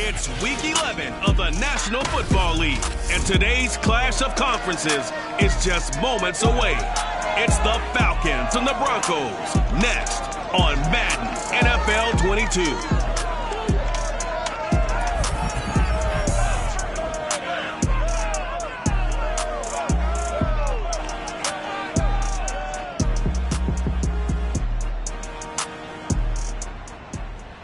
It's Week 11 of the National Football League, and today's clash of conferences is just moments away. It's the Falcons and the Broncos, next on Madden NFL 22.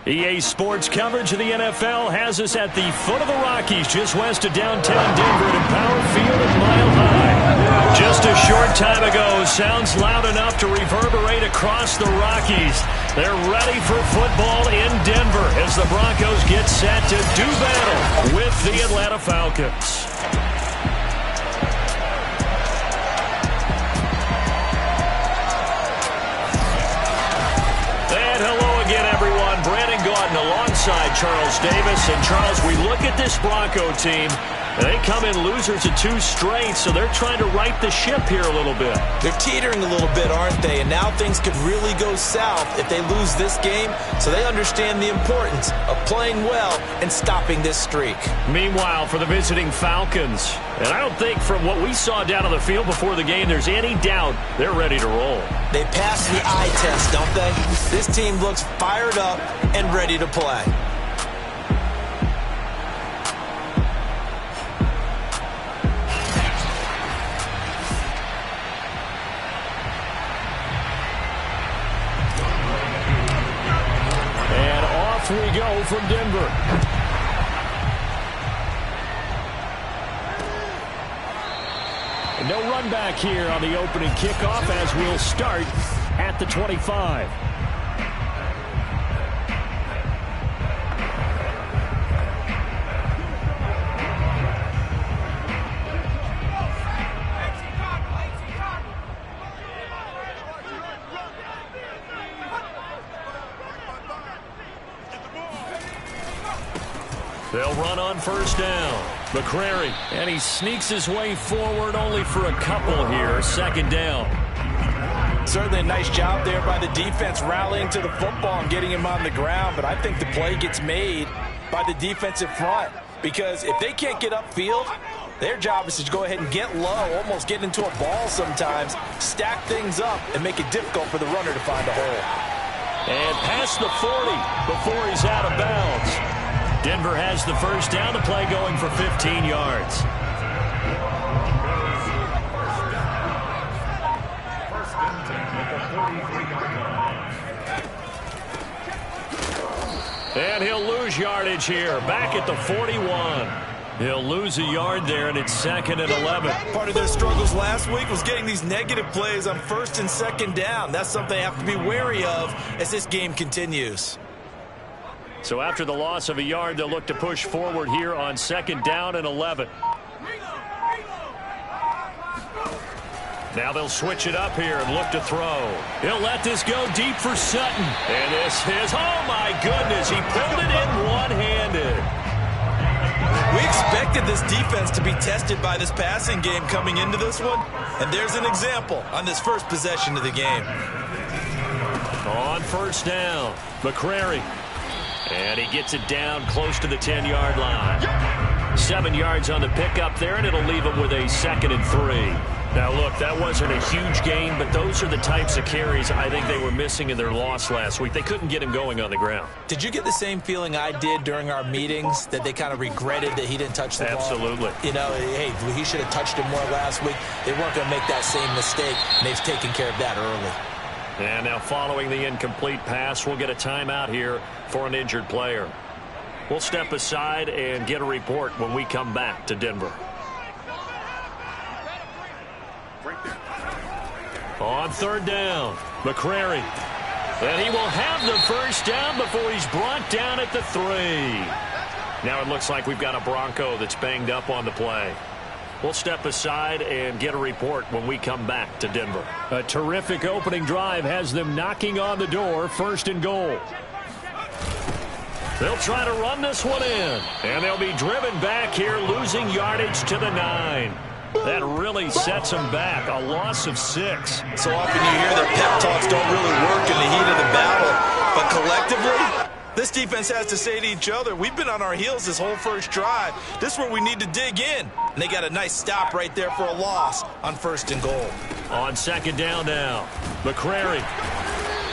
EA Sports coverage of the NFL has us at the foot of the Rockies, just west of downtown Denver at Empower Field at Mile High. Just a short time ago, sounds loud enough to reverberate across the Rockies. They're ready for football in Denver as the Broncos get set to do battle with the Atlanta Falcons. And hello again, everyone. Brandon Gaudin alongside Charles Davis. And Charles, we look at this Bronco team. They come in losers of 2 straight, so they're trying to right the ship here a little bit. They're teetering a little bit, aren't they? And now things could really go south if they lose this game, so they understand the importance of playing well and stopping this streak. Meanwhile, for the visiting Falcons, and I don't think from what we saw down on the field before the game there's any doubt they're ready to roll. They passed the eye test, don't they? This team looks fired up and ready to play. We go from Denver. No run back here on the opening kickoff as we'll start at the 25. They'll run on first down. McCrary, and he sneaks his way forward only for a couple here. Second down. Certainly a nice job there by the defense rallying to the football and getting him on the ground, but I think the play gets made by the defensive front because if they can't get upfield, their job is to go ahead and get low, almost get into a ball sometimes, stack things up, and make it difficult for the runner to find a hole. And past the 40 before he's out of bounds. Denver has the first down, the play going for 15 yards. And he'll lose yardage here, back at the 41. He'll lose a yard there, and it's 2nd and 11. Part of their struggles last week was getting these negative plays on 1st and 2nd down. That's something they have to be wary of as this game continues. So after the loss of a yard, they'll look to push forward here on 2nd down and 11. Now they'll switch it up here and look to throw. He'll let this go deep for Sutton. And this is, oh my goodness, he pulled it in one-handed. We expected this defense to be tested by this passing game coming into this one. And there's an example on this first possession of the game. On first down, McCrary. And he gets it down close to the 10-yard line. 7 yards on the pickup there, and it'll leave him with a 2nd and 3. Now, look, that wasn't a huge gain, but those are the types of carries I think they were missing in their loss last week. They couldn't get him going on the ground. Did you get the same feeling I did during our meetings, that they kind of regretted that he didn't touch the ball? Absolutely. You know, hey, he should have touched it more last week. They weren't going to make that same mistake, and they've taken care of that early. And now following the incomplete pass, we'll get a timeout here for an injured player. We'll step aside and get a report when we come back to Denver. On 3rd down, McCrary. And he will have the first down before he's brought down at the 3. Now it looks like we've got a Bronco that's banged up on the play. We'll step aside and get a report when we come back to Denver. A terrific opening drive has them knocking on the door, 1st and goal. They'll try to run this one in, and they'll be driven back here, losing yardage to the 9. That really sets them back, a loss of 6. So often you hear that pep talks don't really work in the heat of the battle, but collectively, This defense has to say to each other, we've been on our heels this whole first drive. This is where we need to dig in. And they got a nice stop right there for a loss on 1st and goal. On 2nd down now, McCrary.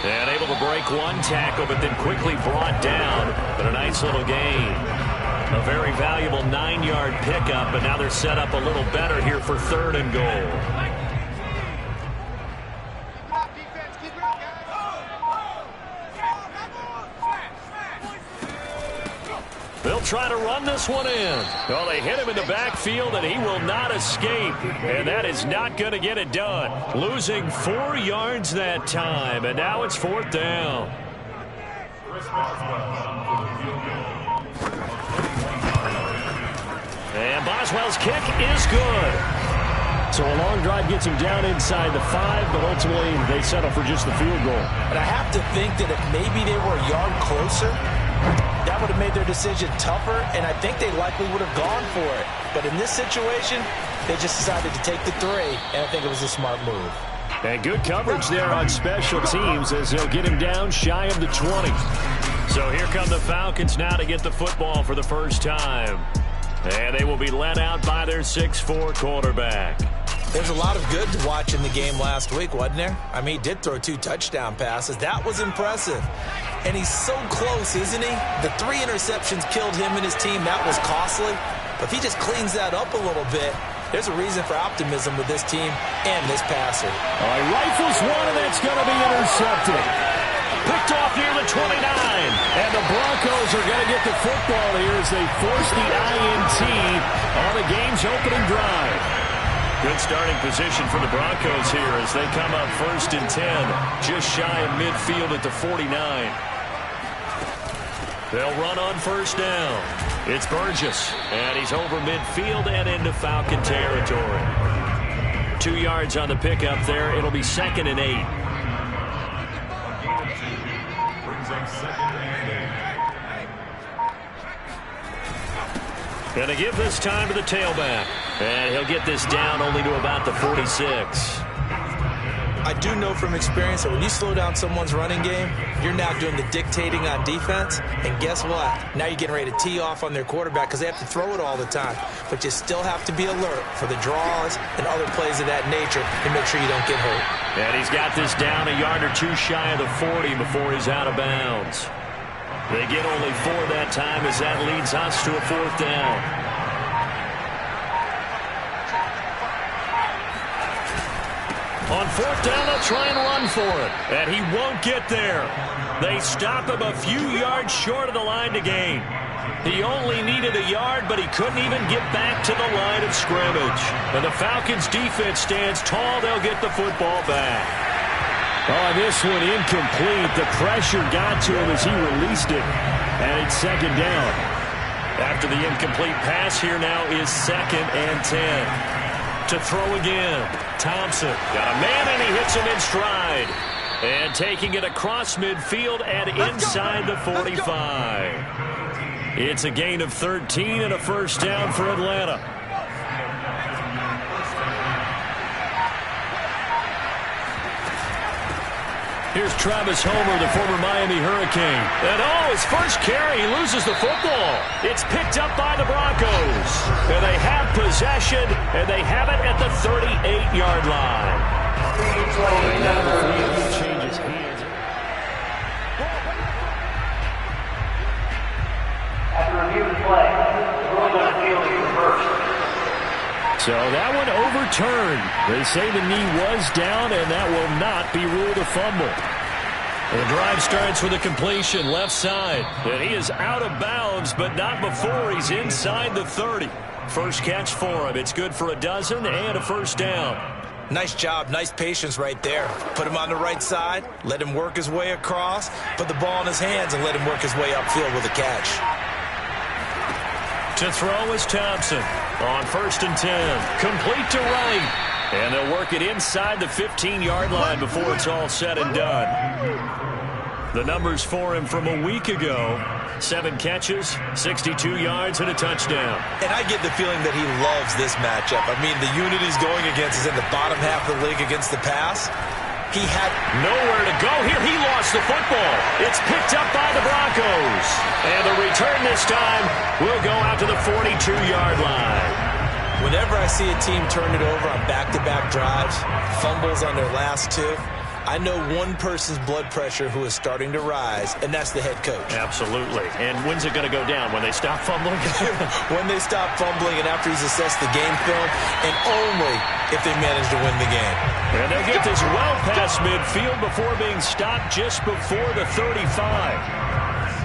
And able to break one tackle, but then quickly brought down. But a nice little gain. A very valuable 9-yard pickup, but now they're set up a little better here for 3rd and goal. They'll try to run this one in. Well, they hit him in the backfield, and he will not escape. And that is not going to get it done. Losing 4 yards that time, and now it's 4th down. And Boswell's kick is good. So a long drive gets him down inside the 5, but ultimately they settle for just the field goal. And I have to think that if maybe they were a yard closer, that would have made their decision tougher, and I think they likely would have gone for it. But in this situation, they just decided to take the 3, and I think it was a smart move. And good coverage there on special teams as they'll get him down shy of the 20. So here come the Falcons now to get the football for the first time. And they will be led out by their 6'4" quarterback. There's a lot of good to watch in the game last week, wasn't there? I mean, he did throw 2 touchdown passes. That was impressive. And he's so close, isn't he? The 3 interceptions killed him and his team. That was costly. But if he just cleans that up a little bit, there's a reason for optimism with this team and this passer. Rifles one, and that's going to be intercepted. Picked off near the 29. And the Broncos are going to get the football here as they force the INT on the game's opening drive. Good starting position for the Broncos here as they come up 1st and 10, just shy of midfield at the 49. They'll run on 1st down. It's Burgess, and he's over midfield and into Falcon territory. 2 yards on the pickup there. It'll be 2nd and 8. Going to give this time to the tailback. And he'll get this down only to about the 46. I do know from experience that when you slow down someone's running game, you're now doing the dictating on defense. And guess what? Now you're getting ready to tee off on their quarterback because they have to throw it all the time. But you still have to be alert for the draws and other plays of that nature to make sure you don't get hurt. And he's got this down a yard or 2 shy of the 40 before he's out of bounds. They get only 4 that time as that leads us to a 4th down. On 4th down, they'll try and run for it. And he won't get there. They stop him a few yards short of the line to gain. He only needed a yard, but he couldn't even get back to the line of scrimmage. And the Falcons' defense stands tall. They'll get the football back. Oh, this one incomplete. The pressure got to him as he released it. And it's 2nd down. After the incomplete pass, here now is 2nd and 10. To throw again. Thompson got a man, and he hits him in stride. And taking it across midfield and inside the 45. It's a gain of 13 and a 1st down for Atlanta. Here's Travis Homer, the former Miami Hurricane. And his first carry, he loses the football. It's picked up by the Broncos. And they have possession, and they have it at the 38-yard line. Changes hands. After review of the play, ruling on the field is reversed. So that one overturned. They say the knee was down, and that will not be ruled a fumble. The drive starts with a completion left side. And he is out of bounds, but not before he's inside the 30. First catch for him. It's good for a dozen and a 1st down. Nice job, nice patience right there. Put him on the right side, let him work his way across, put the ball in his hands, and let him work his way upfield with a catch. To throw is Thompson on 1st and 10. Complete to right. And they'll work it inside the 15-yard line before it's all said and done. The numbers for him from a week ago: 7 catches, 62 yards, and a touchdown. And I get the feeling that he loves this matchup. I mean, the unit he's going against is in the bottom half of the league against the pass. He had nowhere to go here. He lost the football. It's picked up by the Broncos. And the return this time will go out to the 42-yard line. Whenever I see a team turn it over on back-to-back drives, fumbles on their last two, I know one person's blood pressure who is starting to rise, and that's the head coach. Absolutely. And when's it going to go down? When they stop fumbling? When they stop fumbling and after he's assessed the game film, and only if they manage to win the game. And they'll get this well past midfield before being stopped just before the 35.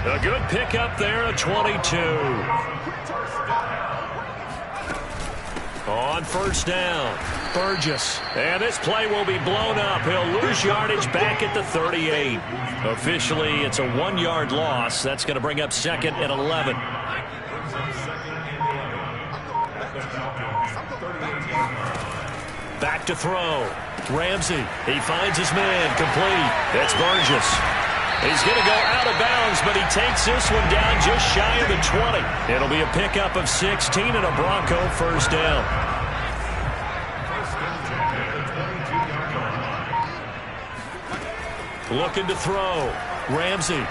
A good pickup there at 22. On first down, Burgess. And this play will be blown up. He'll lose yardage back at the 38. Officially, it's a 1-yard loss. That's going to bring up second and 11. Back to throw. Ramsey. He finds his man. Complete. That's Burgess. He's going to go out of bounds, but he takes this one down just shy of the 20. It'll be a pickup of 16 and a Bronco first down. Looking to throw. Ramsey.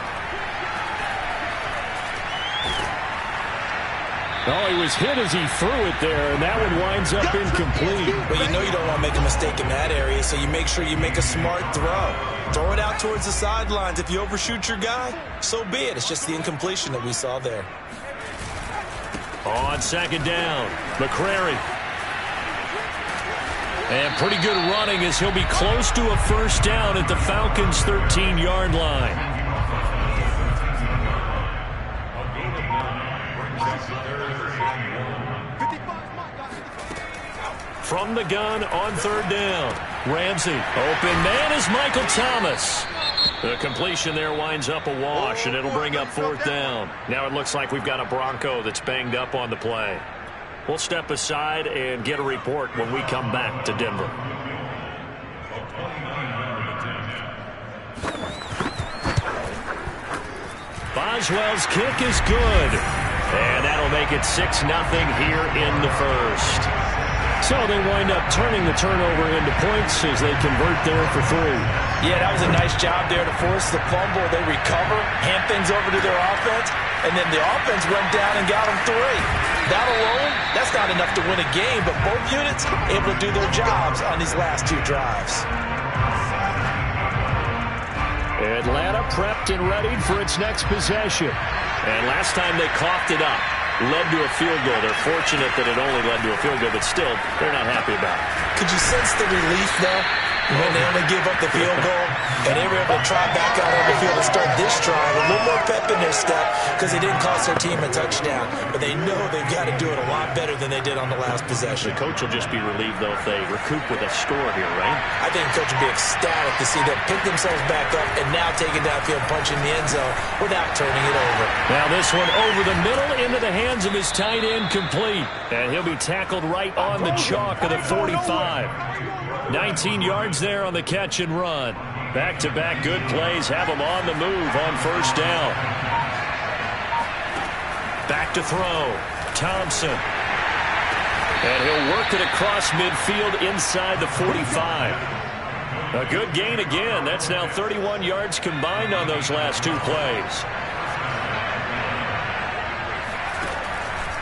Oh, he was hit as he threw it there, and that one winds up incomplete. But you know you don't want to make a mistake in that area, so you make sure you make a smart throw. Throw it out towards the sidelines. If you overshoot your guy, so be it. It's just the incompletion that we saw there. On second down, McCrary. And pretty good running as he'll be close to a first down at the Falcons' 13-yard line. From the gun on third down. Ramsey. Open man is Michael Thomas. The completion there winds up a wash, and it'll bring up fourth down. Now it looks like we've got a Bronco that's banged up on the play. We'll step aside and get a report when we come back to Denver. Boswell's kick is good. And that'll make it 6-0 here in the first. So they wind up turning the turnover into points as they convert there for 3. Yeah, that was a nice job there to force the fumble. They recover, hand things over to their offense, and then the offense went down and got them 3. That alone, that's not enough to win a game, but both units able to do their jobs on these last 2 drives. Atlanta prepped and readied for its next possession. And last time they coughed it up. Led to a field goal. They're fortunate that it only led to a field goal, but still, they're not happy about it. Could you sense the relief, though, when they only gave up the field goal and they were able to try back out on the field and start this drive? A little more pep in their step because they didn't cost their team a touchdown, but they know they've got to do it a lot better than they did on the last possession. The coach will just be relieved, though, if they recoup with a score here, right? I think the coach will be ecstatic to see them pick themselves back up and now take it downfield, punch in the end zone without turning it over. Now this one over the middle into the hands of his tight end, complete. And he'll be tackled right on the chalk of the 45. 19 yards there on the catch and run. Back-to-back good plays have him on the move on first down. Back to throw. Thompson. And he'll work it across midfield inside the 45. A good gain again. That's now 31 yards combined on those last 2 plays.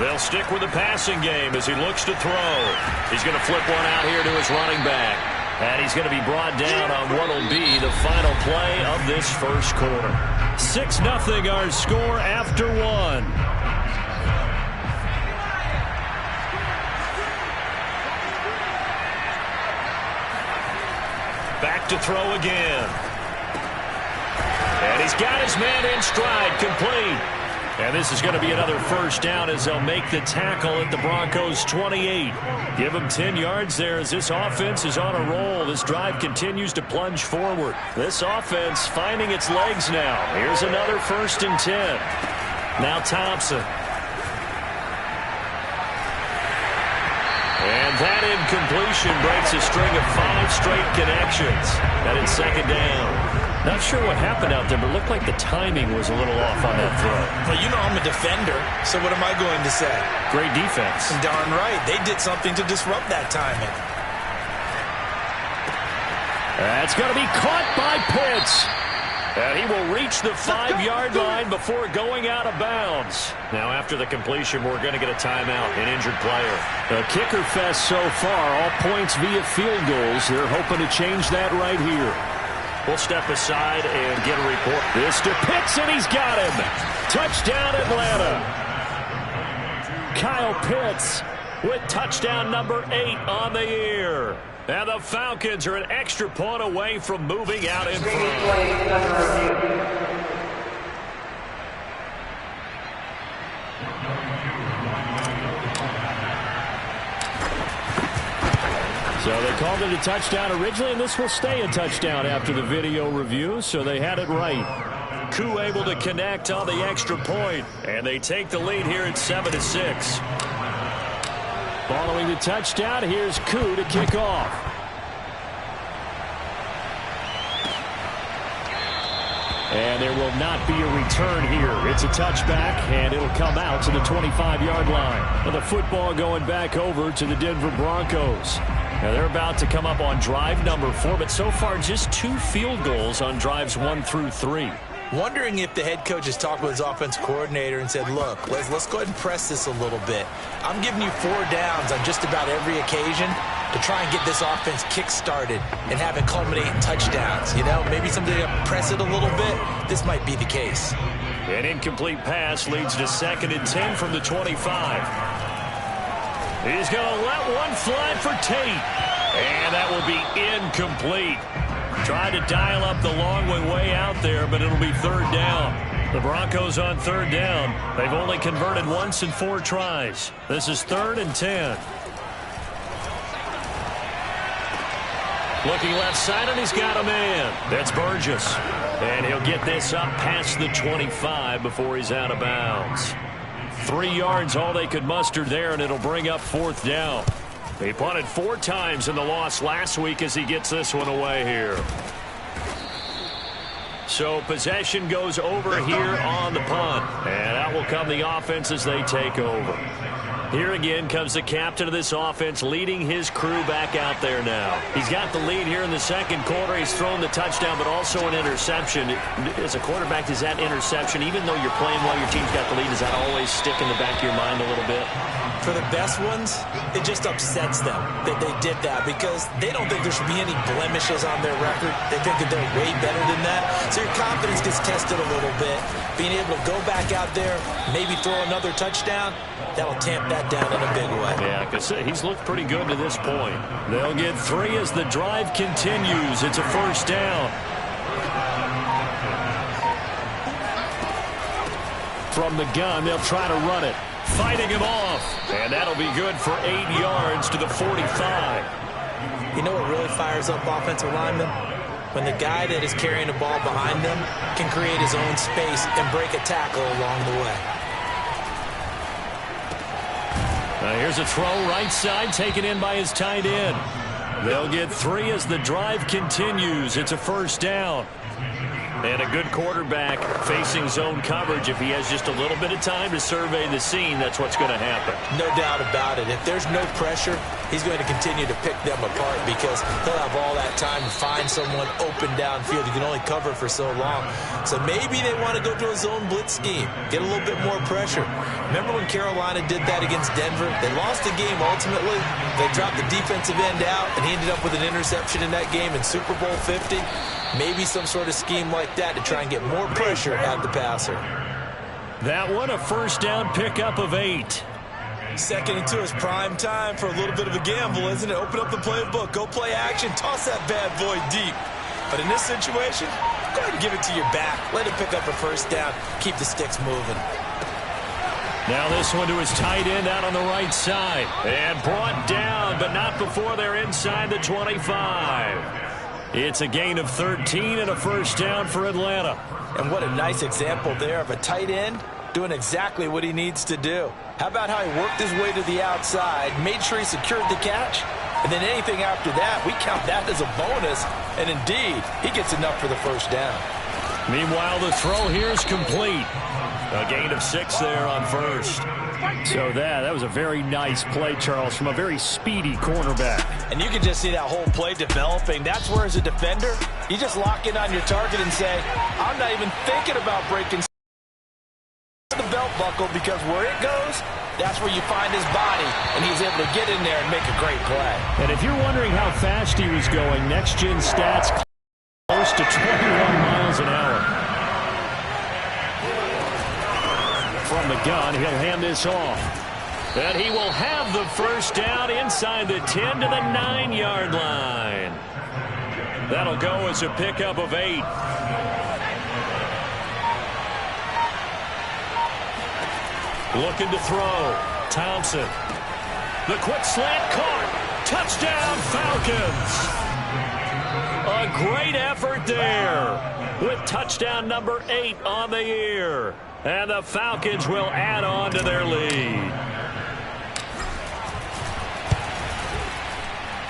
They'll stick with the passing game as he looks to throw. He's going to flip one out here to his running back. And he's going to be brought down on what will be the final play of this first quarter. 6-0 our score after 1. Back to throw again. And he's got his man in stride, complete. And this is going to be another first down as they'll make the tackle at the Broncos' 28. Give them 10 yards there as this offense is on a roll. This drive continues to plunge forward. This offense finding its legs now. Here's another 1st and 10. Now Thompson. And that incompletion breaks a string of 5 straight connections. And it's 2nd down. Not sure what happened out there, but it looked like the timing was a little off on that throw. Well, you know I'm a defender, so what am I going to say? Great defense. Darn right. They did something to disrupt that timing. That's going to be caught by Pitts. And he will reach the 5-yard line before going out of bounds. Now, after the completion, we're going to get a timeout, an injured player. A kicker fest so far, all points via field goals. They're hoping to change that right here. We'll step aside and get a report. This to Pitts, and he's got him. Touchdown, Atlanta. Kyle Pitts with touchdown number 8 on the year. And the Falcons are an extra point away from moving out in front. So they called it a touchdown originally, and this will stay a touchdown after the video review, so they had it right. Koo able to connect on the extra point, and they take the lead here at 7-6. Following the touchdown, here's Koo to kick off. And there will not be a return here. It's a touchback, and it'll come out to the 25-yard line. And the football going back over to the Denver Broncos. Now they're about to come up on drive number 4, but so far just 2 field goals on drives 1 through 3. Wondering if the head coach has talked with his offense coordinator and said, look, let's go ahead and press this a little bit. I'm giving you 4 downs on just about every occasion to try and get this offense kick-started and have it culminate in touchdowns. You know, maybe somebody to press it a little bit. This might be the case. An incomplete pass leads to 2nd and 10 from the 25. He's going to let one fly for Tate. And that will be incomplete. Tried to dial up the long way out there, but it'll be 3rd down. The Broncos on 3rd down. They've only converted once in 4 tries. This is 3rd and 10. Looking left side, and he's got a man. That's Burgess. And he'll get this up past the 25 before he's out of bounds. 3 yards, all they could muster there, and it'll bring up 4th down. He punted 4 times in the loss last week as he gets this one away here. So possession goes over here on the punt. And out will come the offense as they take over. Here again comes the captain of this offense leading his crew back out there now. He's got the lead here in the 2nd quarter. He's thrown the touchdown, but also an interception. As a quarterback, does that interception, even though you're playing well, your team's got the lead, does that always stick in the back of your mind a little bit? For the best ones, it just upsets them that they did that because they don't think there should be any blemishes on their record. They think that they're way better than that. So your confidence gets tested a little bit. Being able to go back out there, maybe throw another touchdown, that'll tamp that down in a big way. Yeah, because he's looked pretty good to this point. They'll get 3 as the drive continues. It's a 1st down. From the gun, they'll try to run it. Fighting him off. And that'll be good for 8 yards to the 45. You know what really fires up offensive linemen? When the guy that is carrying the ball behind them can create his own space and break a tackle along the way. Now here's a throw right side taken in by his tight end. They'll get 3 as the drive continues. It's a 1st down. And a good quarterback facing zone coverage. If he has just a little bit of time to survey the scene, that's what's going to happen. No doubt about it. If there's no pressure, he's going to continue to pick them apart because he'll have all that time to find someone open downfield. You can only cover for so long. So maybe they want to go to a zone blitz scheme, get a little bit more pressure. Remember when Carolina did that against Denver? They lost the game ultimately. They dropped the defensive end out, and he ended up with an interception in that game in Super Bowl 50. Maybe some sort of scheme like that to try and get more pressure at the passer. That one, a 1st down pickup of 8. 2nd and 2 is prime time for a little bit of a gamble, isn't it? Open up the playbook, go play action, toss that bad boy deep. But in this situation, go ahead and give it to your back. Let him pick up a 1st down. Keep the sticks moving. Now this one to his tight end out on the right side. And brought down, but not before they're inside the 25. It's a gain of 13 and a 1st down for Atlanta. And what a nice example there of a tight end doing exactly what he needs to do. How about how he worked his way to the outside, made sure he secured the catch, and then anything after that, we count that as a bonus. And indeed, he gets enough for the 1st down. Meanwhile, the throw here is complete. A gain of 6 there on 1st. So that was a very nice play, Charles, from a very speedy cornerback. And you can just see that whole play developing. That's where, as a defender, you just lock in on your target and say, I'm not even thinking about breaking the belt buckle, because where it goes, that's where you find his body, and he's able to get in there and make a great play. And if you're wondering how fast he was going, next-gen stats close to 21 miles an hour. From the gun, he'll hand this off. And he will have the first down inside the 10 to the 9-yard line. That'll go as a pickup of 8. Looking to throw. Thompson. The quick slant caught. Touchdown, Falcons. A great effort there with touchdown number 8 on the year. And the Falcons will add on to their lead.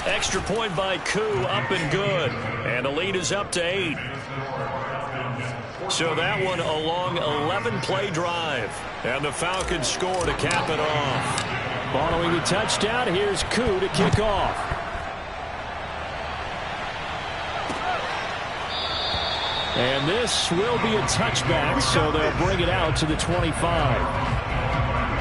Extra point by Koo, up and good. And the lead is up to 8. So that one a long 11-play drive. And the Falcons score to cap it off. Following the touchdown, here's Koo to kick off. And this will be a touchback, so they'll bring it out to the 25.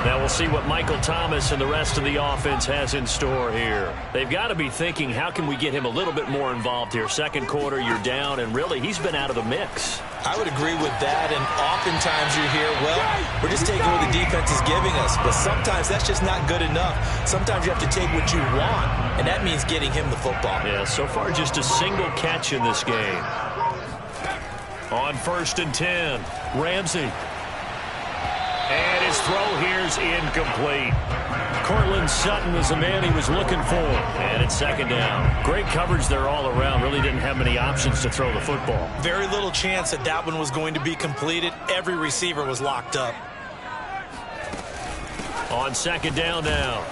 Now we'll see what Michael Thomas and the rest of the offense has in store here. They've got to be thinking, how can we get him a little bit more involved here? Second quarter, you're down, and really, he's been out of the mix. I would agree with that, and oftentimes you hear, well, we're just taking what the defense is giving us, but sometimes that's just not good enough. Sometimes you have to take what you want, and that means getting him the football. Yeah, so far just a single catch in this game. On 1st and 10, Ramsey. And his throw here's incomplete. Cortland Sutton was the man he was looking for. And it's 2nd down. Great coverage there all around. Really didn't have many options to throw the football. Very little chance that that one was going to be completed. Every receiver was locked up. On 2nd down now,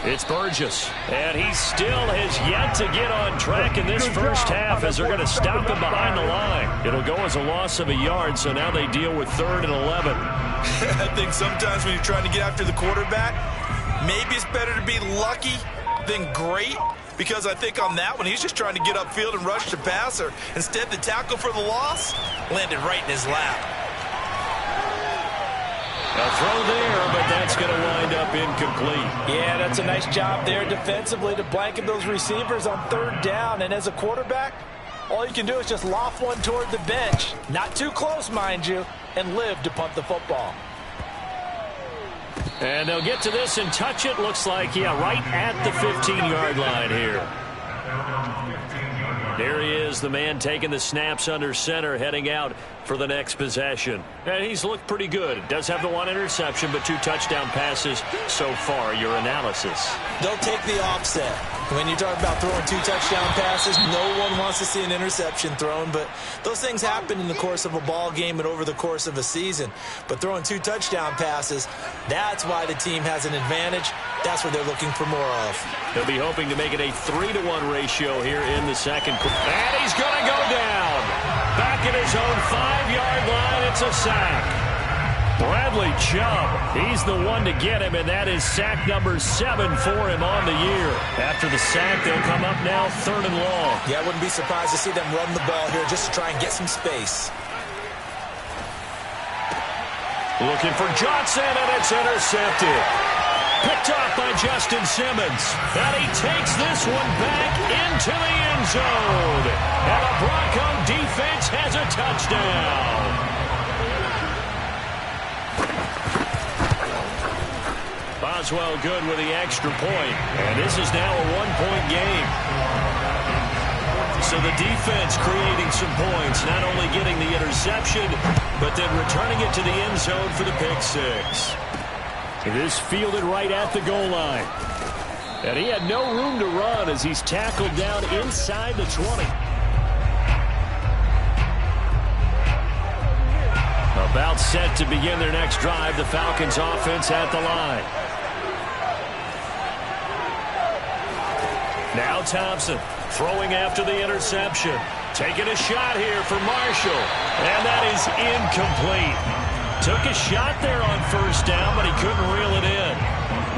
it's Burgess. And he still has yet to get on track in this first half, as they're going to stop him behind the line. It'll go as a loss of a yard, so now they deal with 3rd and 11. I think sometimes when you're trying to get after the quarterback, maybe it's better to be lucky than great, because I think on that one, he's just trying to get upfield and rush the passer. Instead, the tackle for the loss landed right in his lap. A throw there, but that's going to wind up incomplete. Yeah, that's a nice job there defensively to blanket those receivers on 3rd down. And as a quarterback, all you can do is just loft one toward the bench. Not too close, mind you, and live to punt the football. And they'll get to this and touch it. Looks like, yeah, right at the 15-yard line here. There he is, the man taking the snaps under center, heading out for the next possession. And he's looked pretty good. Does have the 1 interception, but 2 touchdown passes so far. Your analysis? They'll take the offset. When you talk about throwing 2 touchdown passes, no one wants to see an interception thrown, but those things happen in the course of a ball game and over the course of a season. But throwing 2 touchdown passes, that's why the team has an advantage. That's what they're looking for more of. They'll be hoping to make it a 3-to-1 ratio here in the second quarter. And he's going to go down. Back at his own 5-yard line, it's a sack. Bradley Chubb, he's the one to get him, and that is sack number 7 for him on the year. After the sack, they'll come up now 3rd and long. Yeah, I wouldn't be surprised to see them run the ball here just to try and get some space. Looking for Johnson, and it's intercepted. Picked off by Justin Simmons. And he takes this one back into the end zone. And the Bronco defense has a touchdown. Boswell good with the extra point. And this is now a 1-point game. So the defense creating some points, not only getting the interception, but then returning it to the end zone for the pick 6. It is fielded right at the goal line. And he had no room to run as he's tackled down inside the 20. About set to begin their next drive, the Falcons offense at the line. Now Thompson throwing after the interception. Taking a shot here for Marshall. And that is incomplete. Took a shot there on first down, but he couldn't reel it in.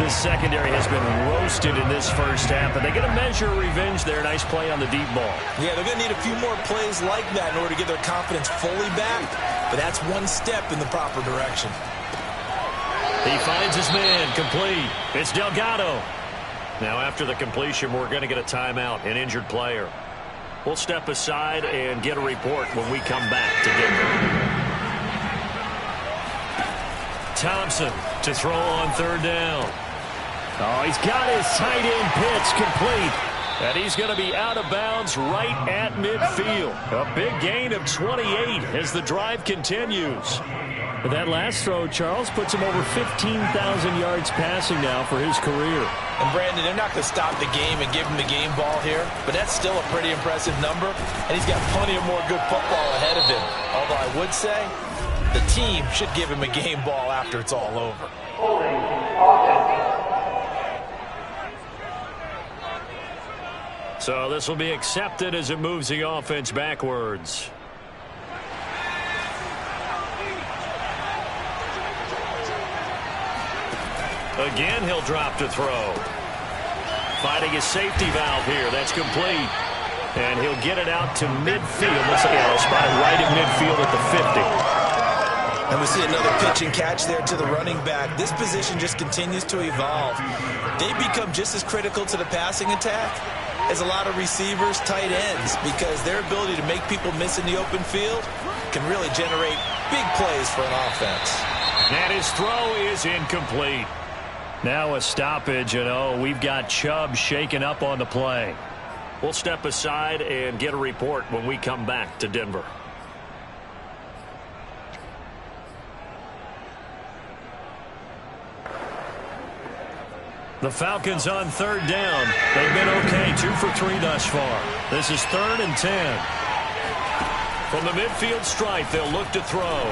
This secondary has been roasted in this first half, but they get a measure of revenge there. Nice play on the deep ball. Yeah, they're going to need a few more plays like that in order to get their confidence fully back, but that's one step in the proper direction. He finds his man, complete. It's Delgado. Now after the completion, we're going to get a timeout, an injured player. We'll step aside and get a report when we come back to Denver. Thompson to throw on third down. Oh, he's got his tight end pitch complete. And he's going to be out of bounds right at midfield. A big gain of 28 as the drive continues. But that last throw, Charles, puts him over 15,000 yards passing now for his career. And Brandon, they're not going to stop the game and give him the game ball here, but that's still a pretty impressive number, and he's got plenty of more good football ahead of him. Although I would say the team should give him a game ball after it's all over. So this will be accepted as it moves the offense backwards. Again, he'll drop to throw. Finding his safety valve here. That's complete. And he'll get it out to midfield. Let's spot it right in midfield at the 50. And we see another pitch and catch there to the running back. This position just continues to evolve. They become just as critical to the passing attack as a lot of receivers, tight ends, because their ability to make people miss in the open field can really generate big plays for an offense. And his throw is incomplete. Now a stoppage, and we've got Chubb shaken up on the play. We'll step aside and get a report when we come back to Denver. The Falcons on third down. They've been okay, 2 for 3 thus far. This is 3rd and 10. From the midfield stripe, they'll look to throw.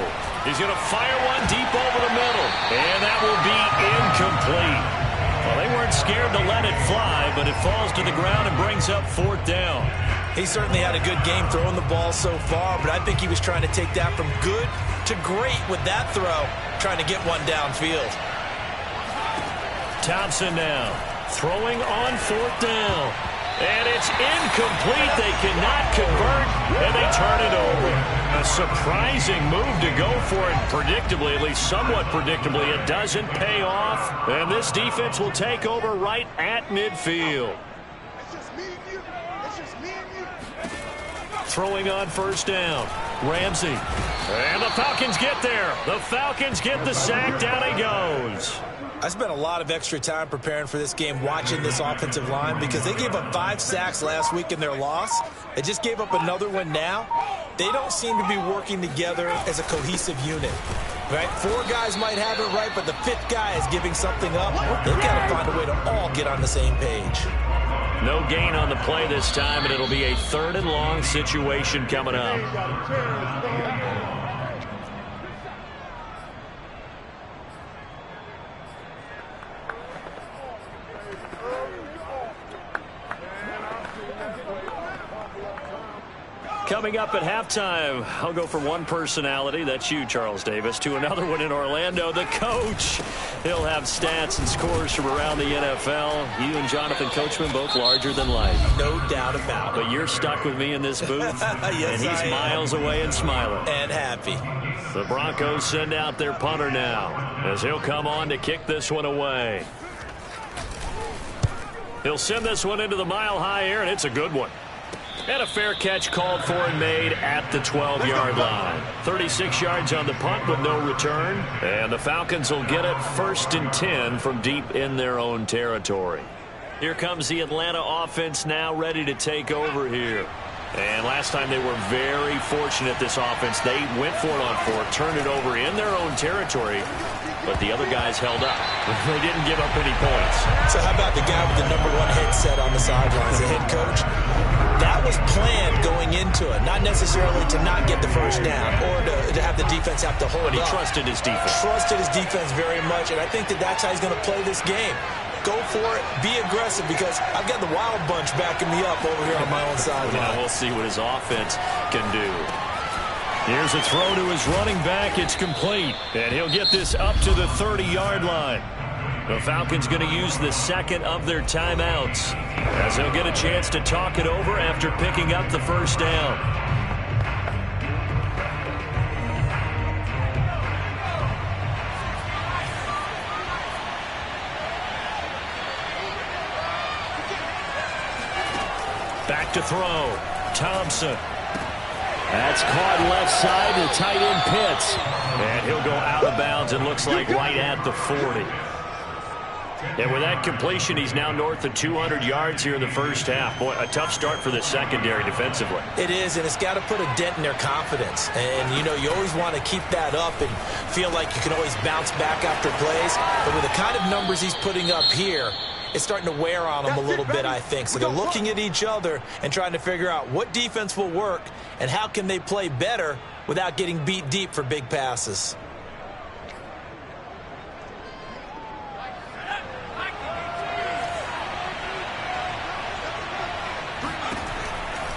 He's going to fire one deep over the middle. And that will be incomplete. Well, they weren't scared to let it fly, but it falls to the ground and brings up 4th down. He certainly had a good game throwing the ball so far, but I think he was trying to take that from good to great with that throw, trying to get one downfield. Thompson now throwing on 4th down. And it's incomplete. They cannot convert, and they turn it over. A surprising move to go for it. Predictably, at least somewhat predictably, it doesn't pay off. And this defense will take over right at midfield. Throwing on 1st down. Ramsey. And the Falcons get there. The Falcons get the sack. Down he goes. I spent a lot of extra time preparing for this game, watching this offensive line, because they gave up 5 sacks last week in their loss. They just gave up another one now. They don't seem to be working together as a cohesive unit. Right? 4 guys might have it right, but the 5th guy is giving something up. They've got to find a way to all get on the same page. No gain on the play this time, and it'll be a 3rd and long situation coming up. Coming up at halftime, I'll go from one personality, that's you, Charles Davis, to another one in Orlando, the coach. He'll have stats and scores from around the NFL. You and Jonathan Coachman, both larger than life. No doubt about it. But you're stuck with me in this booth, yes, and he's miles away and smiling. And happy. The Broncos send out their punter now, as he'll come on to kick this one away. He'll send this one into the mile-high air, and it's a good one. And a fair catch called for and made at the 12-yard line. 36 yards on the punt with no return. And the Falcons will get it 1st and 10 from deep in their own territory. Here comes the Atlanta offense now ready to take over here. And last time they were very fortunate, this offense. They went for it on 4th, turned it over in their own territory. But the other guys held up. They didn't give up any points. So how about the guy with the #1 headset on the sidelines, the head coach? That was planned going into it, not necessarily to not get the 1st down or to have the defense have to hold up. But he trusted his defense. Trusted his defense very much, and I think that's how he's going to play this game. Go for it, be aggressive, because I've got the Wild Bunch backing me up over here on my own sideline. Yeah, we'll see what his offense can do. Here's a throw to his running back. It's complete. And he'll get this up to the 30-yard line. The Falcons going to use the second of their timeouts, as they'll get a chance to talk it over after picking up the first down. Back to throw. Thompson. That's caught left side to tight end Pitts. And he'll go out of bounds, it looks like right at the 40. And with that completion, he's now north of 200 yards here in the first half. Boy, a tough start for the secondary defensively. It is, and it's got to put a dent in their confidence. And, you know, you always want to keep that up and feel like you can always bounce back after plays. But with the kind of numbers he's putting up here, it's starting to wear on them a little bit, I think. So they're looking at each other and trying to figure out what defense will work and how can they play better without getting beat deep for big passes.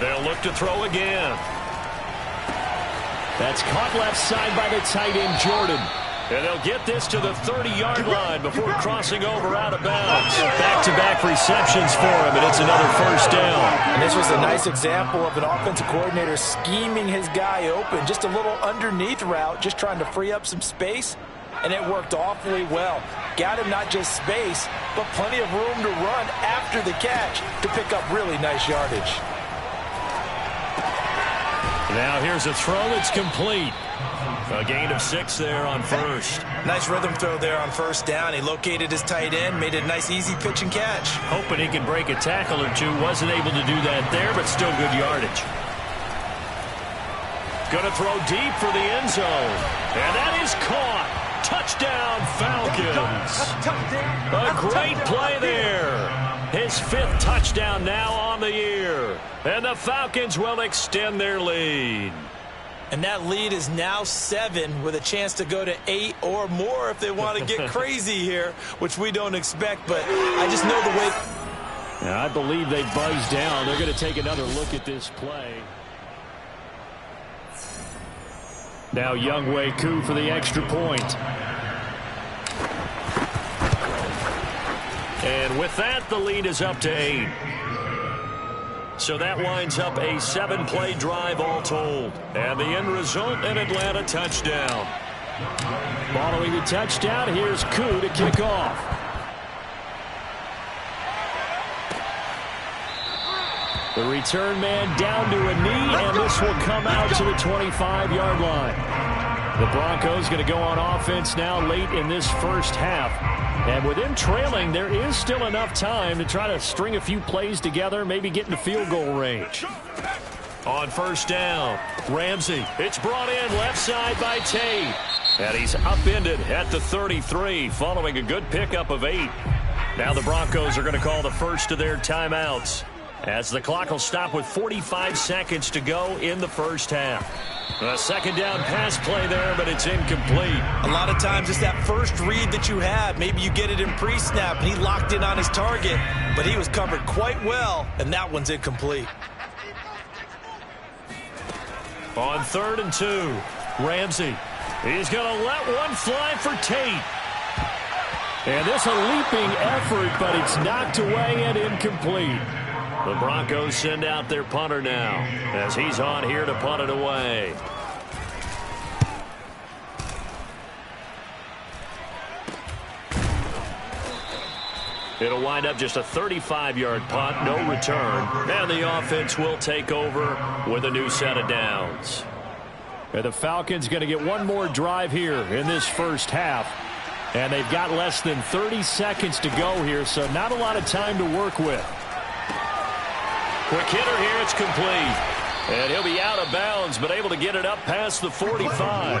They'll look to throw again. That's caught left side by the tight end, Jordan. And they'll get this to the 30-yard line before crossing over out of bounds. Back-to-back receptions for him, and it's another first down. And this was a nice example of an offensive coordinator scheming his guy open. Just a little underneath route, just trying to free up some space, and it worked awfully well. Got him not just space, but plenty of room to run after the catch to pick up really nice yardage. Now here's a throw that's complete. A gain of 6 there on first. Nice rhythm throw there on first down. He located his tight end, made it a nice easy pitch and catch. Hoping he can break a tackle or two. Wasn't able to do that there, but still good yardage. Going to throw deep for the end zone. And that is caught. Touchdown, Falcons. A great play there. His 5th touchdown now on the year. And the Falcons will extend their lead. And that lead is now 7 with a chance to go to 8 or more if they want to get crazy here, which we don't expect. But I just know the way. Now, I believe they buzzed down. They're going to take another look at this play. Now Younghoe Koo for the extra point. And with that, the lead is up to 8. So that winds up a 7-play drive all told. And the end result, an Atlanta touchdown. Following the touchdown, here's Koo to kick off. The return man down to a knee, and this will come out to the 25-yard line. The Broncos going to go on offense now late in this first half. And with them trailing, there is still enough time to try to string a few plays together, maybe get into field goal range. On first down, Ramsey. It's brought in left side by Tate. And he's upended at the 33 following a good pickup of 8. Now the Broncos are going to call the first of their timeouts, as the clock will stop with 45 seconds to go in the first half. A second down pass play there, but it's incomplete. A lot of times it's that first read that you have. Maybe you get it in pre-snap, and he locked in on his target, but he was covered quite well, and that one's incomplete. On 3rd and 2, Ramsey. He's going to let one fly for Tate. And this a leaping effort, but it's knocked away and incomplete. The Broncos send out their punter now, as he's on here to punt it away. It'll wind up just a 35-yard punt, no return, and the offense will take over with a new set of downs. And the Falcons going to get one more drive here in this first half, and they've got less than 30 seconds to go here, so not a lot of time to work with. Quick hitter here, it's complete. And he'll be out of bounds, but able to get it up past the 45.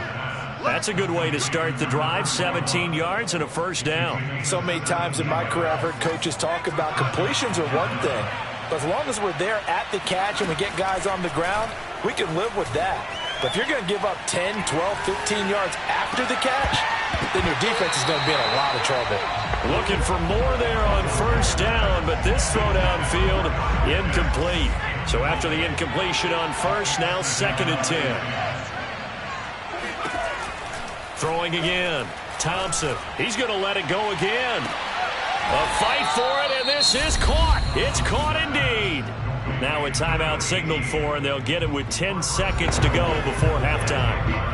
That's a good way to start the drive, 17 yards and a first down. So many times in my career I've heard coaches talk about completions are one thing, but as long as we're there at the catch and we get guys on the ground, we can live with that. But if you're going to give up 10, 12, 15 yards after the catch, then your defense is going to be in a lot of trouble. Looking for more there on first down, but this throw downfield incomplete. So after the incompletion on first, now 2nd and 10. Throwing again. Thompson. He's going to let it go again. A fight for it, and this is caught. It's caught indeed. Now a timeout signaled for, and they'll get it with 10 seconds to go before halftime.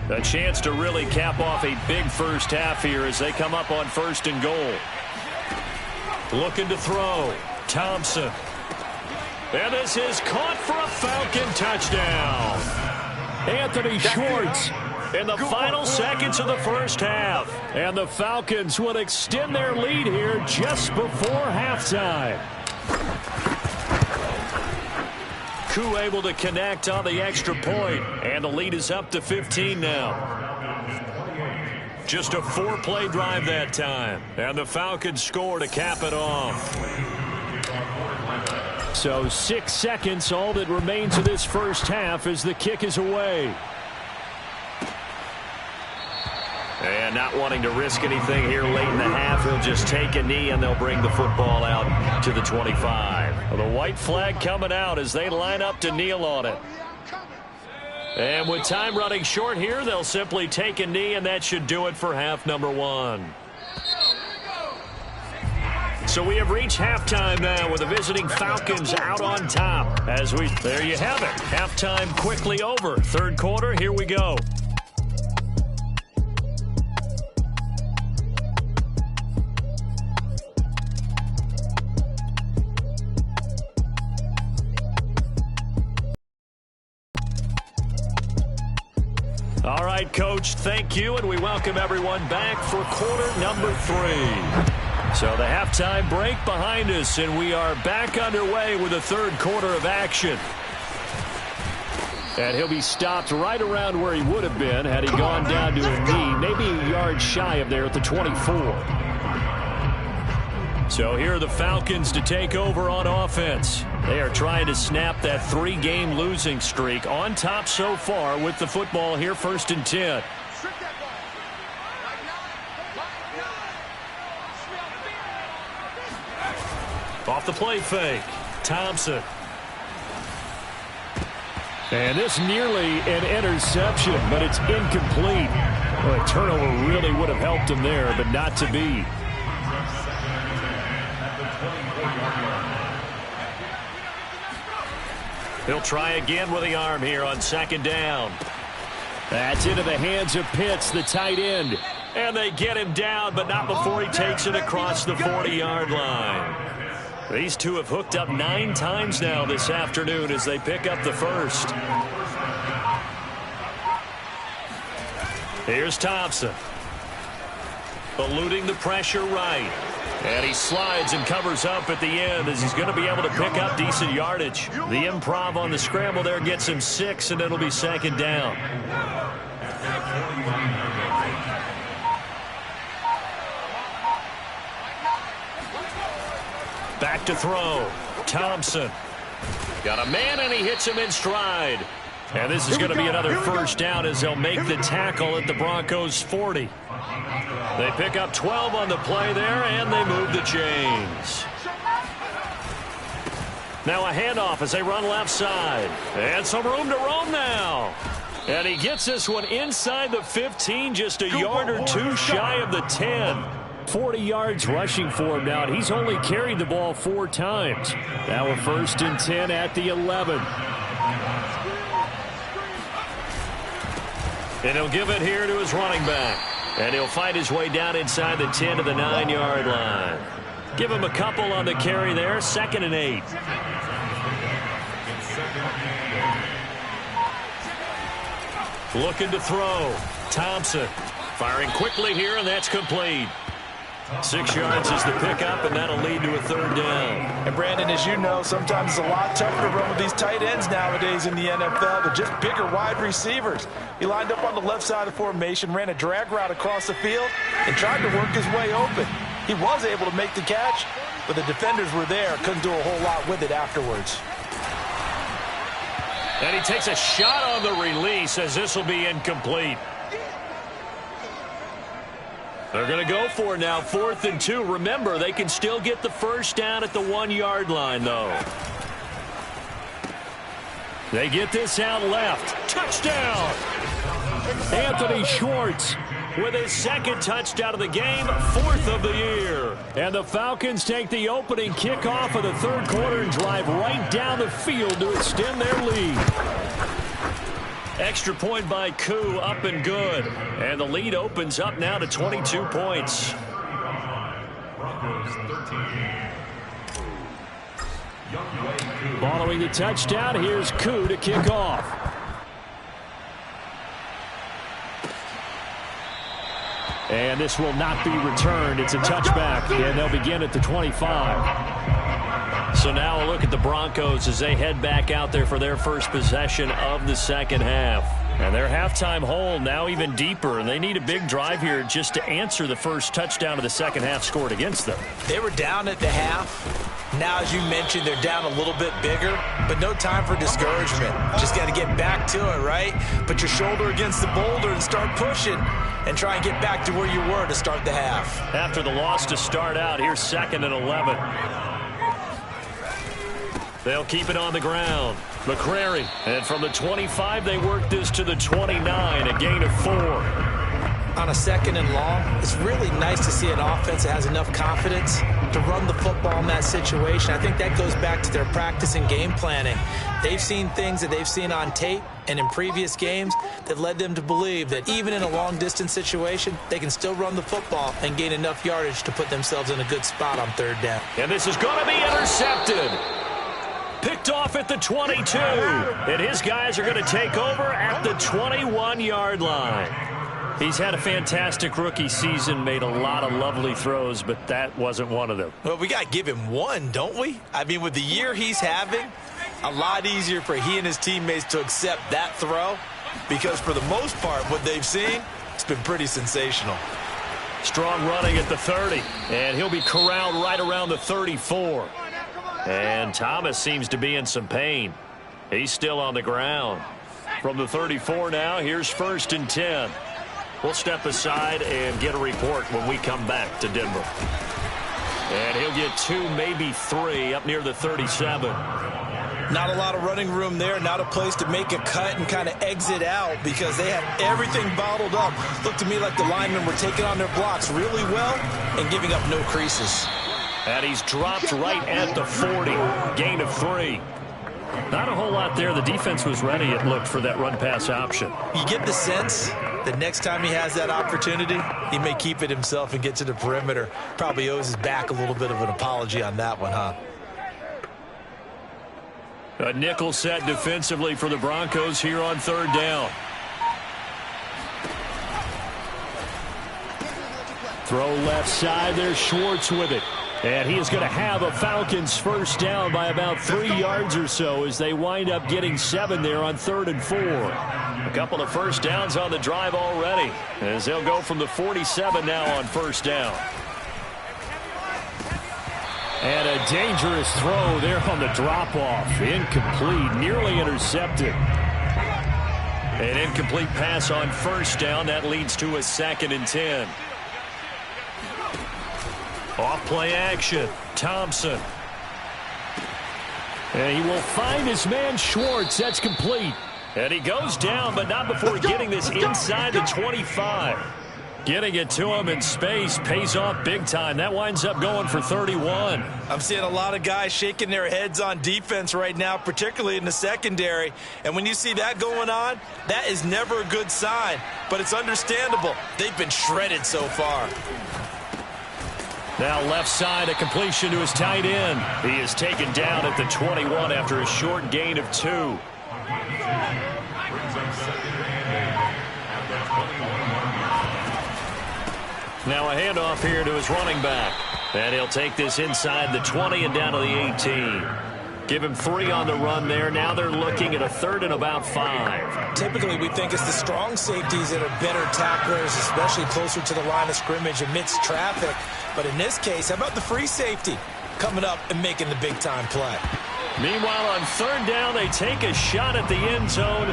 A chance to really cap off a big first half here as they come up on 1st and goal. Looking to throw. Thompson. And this is caught for a Falcon touchdown. Anthony Schwartz in the final seconds of the first half. And the Falcons will extend their lead here just before halftime. Koo able to connect on the extra point, and the lead is up to 15 now. Just a 4-play drive that time, and the Falcons score to cap it off. So 6 seconds, all that remains of this first half as the kick is away. And not wanting to risk anything here late in the half, he'll just take a knee and they'll bring the football out to the 25. Well, the white flag coming out as they line up to kneel on it. And with time running short here, they'll simply take a knee, and that should do it for half number 1. So we have reached halftime now with the visiting Falcons out on top. There you have it. Halftime quickly over. Third quarter, here we go. All right, Coach, thank you, and we welcome everyone back for quarter number 3. So the halftime break behind us, and we are back underway with the third quarter of action. And he'll be stopped right around where he would have been had he gone down to a knee, maybe a yard shy of there at the 24. So here are the Falcons to take over on offense. They are trying to snap that 3-game losing streak on top so far with the football here, 1st and 10. Off the play fake. Thompson. And this nearly an interception, but it's incomplete. Well, a turnover really would have helped him there, but not to be. He'll try again with the arm here on 2nd down. That's into the hands of Pitts, the tight end. And they get him down, but not before he takes it across the 40-yard line. These two have hooked up 9 times now this afternoon as they pick up the first. Here's Thompson. Eluding the pressure right. And he slides and covers up at the end as he's going to be able to pick up decent yardage. The improv on the scramble there gets him 6, and it'll be 2nd down. Back to throw. Thompson. Got a man, and he hits him in stride. And this is going to be another first down as they'll make the tackle at the Broncos' 40. They pick up 12 on the play there, and they move the chains. Now a handoff as they run left side. And some room to roam now. And he gets this one inside the 15, just a yard or 2 shy of the 10. 40 yards rushing for him now, and he's only carried the ball 4 times. Now a 1st and 10 at the 11. And he'll give it here to his running back. And he'll fight his way down inside the 10 to the 9-yard line. Give him a couple on the carry there, 2nd and 8. Looking to throw. Thompson firing quickly here, and that's complete. 6 yards is the pickup, and that'll lead to a 3rd down. And Brandon, as you know, sometimes it's a lot tougher to run with these tight ends nowadays in the NFL. They're just bigger wide receivers. He lined up on the left side of the formation, ran a drag route across the field, and tried to work his way open. He was able to make the catch, but the defenders were there. Couldn't do a whole lot with it afterwards. And he takes a shot on the release as this will be incomplete. They're going to go for it now, 4th and 2. Remember, they can still get the first down at the 1-yard line, though. They get this out left. Touchdown! Anthony Schwartz with his 2nd touchdown of the game, 4th of the year. And the Falcons take the opening kickoff of the 3rd quarter and drive right down the field to extend their lead. Extra point by Koo, up and good. And the lead opens up now to 22 points. Following the touchdown, here's Koo to kick off. And this will not be returned. It's a touchback, and they'll begin at the 25. So now a look at the Broncos as they head back out there for their first possession of the 2nd half. And their halftime hole now even deeper, and they need a big drive here just to answer the first touchdown of the 2nd half scored against them. They were down at the half. Now, as you mentioned, they're down a little bit bigger, but no time for discouragement. Just got to get back to it, right? Put your shoulder against the boulder and start pushing and try and get back to where you were to start the half. After the loss to start out, here's 2nd and 11. They'll keep it on the ground. McCrary. And from the 25, they work this to the 29, a gain of 4. On a 2nd and long, it's really nice to see an offense that has enough confidence to run the football in that situation. I think that goes back to their practice and game planning. They've seen things that they've seen on tape and in previous games that led them to believe that even in a long-distance situation, they can still run the football and gain enough yardage to put themselves in a good spot on 3rd down. And this is going to be intercepted. Picked off at the 22. And his guys are going to take over at the 21-yard line. He's had a fantastic rookie season, made a lot of lovely throws, but that wasn't one of them. Well, we got to give him one, don't we? I mean, with the year he's having, a lot easier for he and his teammates to accept that throw because for the most part, what they've seen, it's been pretty sensational. Strong running at the 30, and he'll be corralled right around the 34. And Thomas seems to be in some pain. He's still on the ground. From the 34 now, here's 1st and 10. We'll step aside and get a report when we come back to Denver. And he'll get 2, maybe 3 up near the 37. Not a lot of running room there, not a place to make a cut and kind of exit out because they had everything bottled up. Looked to me like the linemen were taking on their blocks really well and giving up no creases. And he's dropped right at the 40. Gain of 3. Not a whole lot there. The defense was ready, it looked, for that run-pass option. You get the sense that next time he has that opportunity, he may keep it himself and get to the perimeter. Probably owes his back a little bit of an apology on that one, huh? A nickel set defensively for the Broncos here on 3rd down. Throw left side. There's Schwartz with it. And he is going to have a Falcons first down by about 3 yards or so as they wind up getting 7 there on 3rd and 4. A couple of first downs on the drive already as they'll go from the 47 now on 1st down. And a dangerous throw there on the drop-off. Incomplete, nearly intercepted. An incomplete pass on 1st down. That leads to a 2nd and 10. Off play action. Thompson. And he will find his man Schwartz. That's complete. And he goes down, but not before getting this inside the 25. Getting it to him in space pays off big time. That winds up going for 31. I'm seeing a lot of guys shaking their heads on defense right now, particularly in the secondary. And when you see that going on, that is never a good sign. But it's understandable. They've been shredded so far. Now left side, a completion to his tight end. He is taken down at the 21 after a short gain of 2. Now a handoff here to his running back. And he'll take this inside the 20 and down to the 18. Give him 3 on the run there. Now they're looking at a 3rd and about 5. Typically, we think it's the strong safeties that are better tacklers, especially closer to the line of scrimmage amidst traffic. But in this case, how about the free safety coming up and making the big-time play? Meanwhile, on third down, they take a shot at the end zone,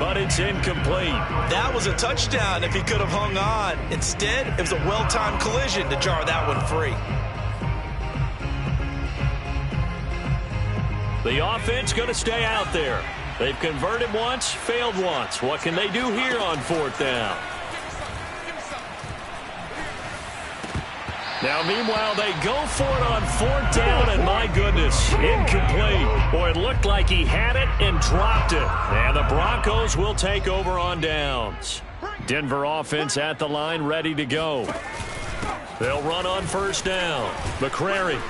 but it's incomplete. That was a touchdown if he could have hung on. Instead, it was a well-timed collision to jar that one free. The offense going to stay out there. They've converted once, failed once. What can they do here on fourth down? Now, meanwhile, they go for it on fourth down, and my goodness, incomplete. Boy, it looked like he had it and dropped it. And the Broncos will take over on downs. Denver offense at the line, ready to go. They'll run on first down. McCrary.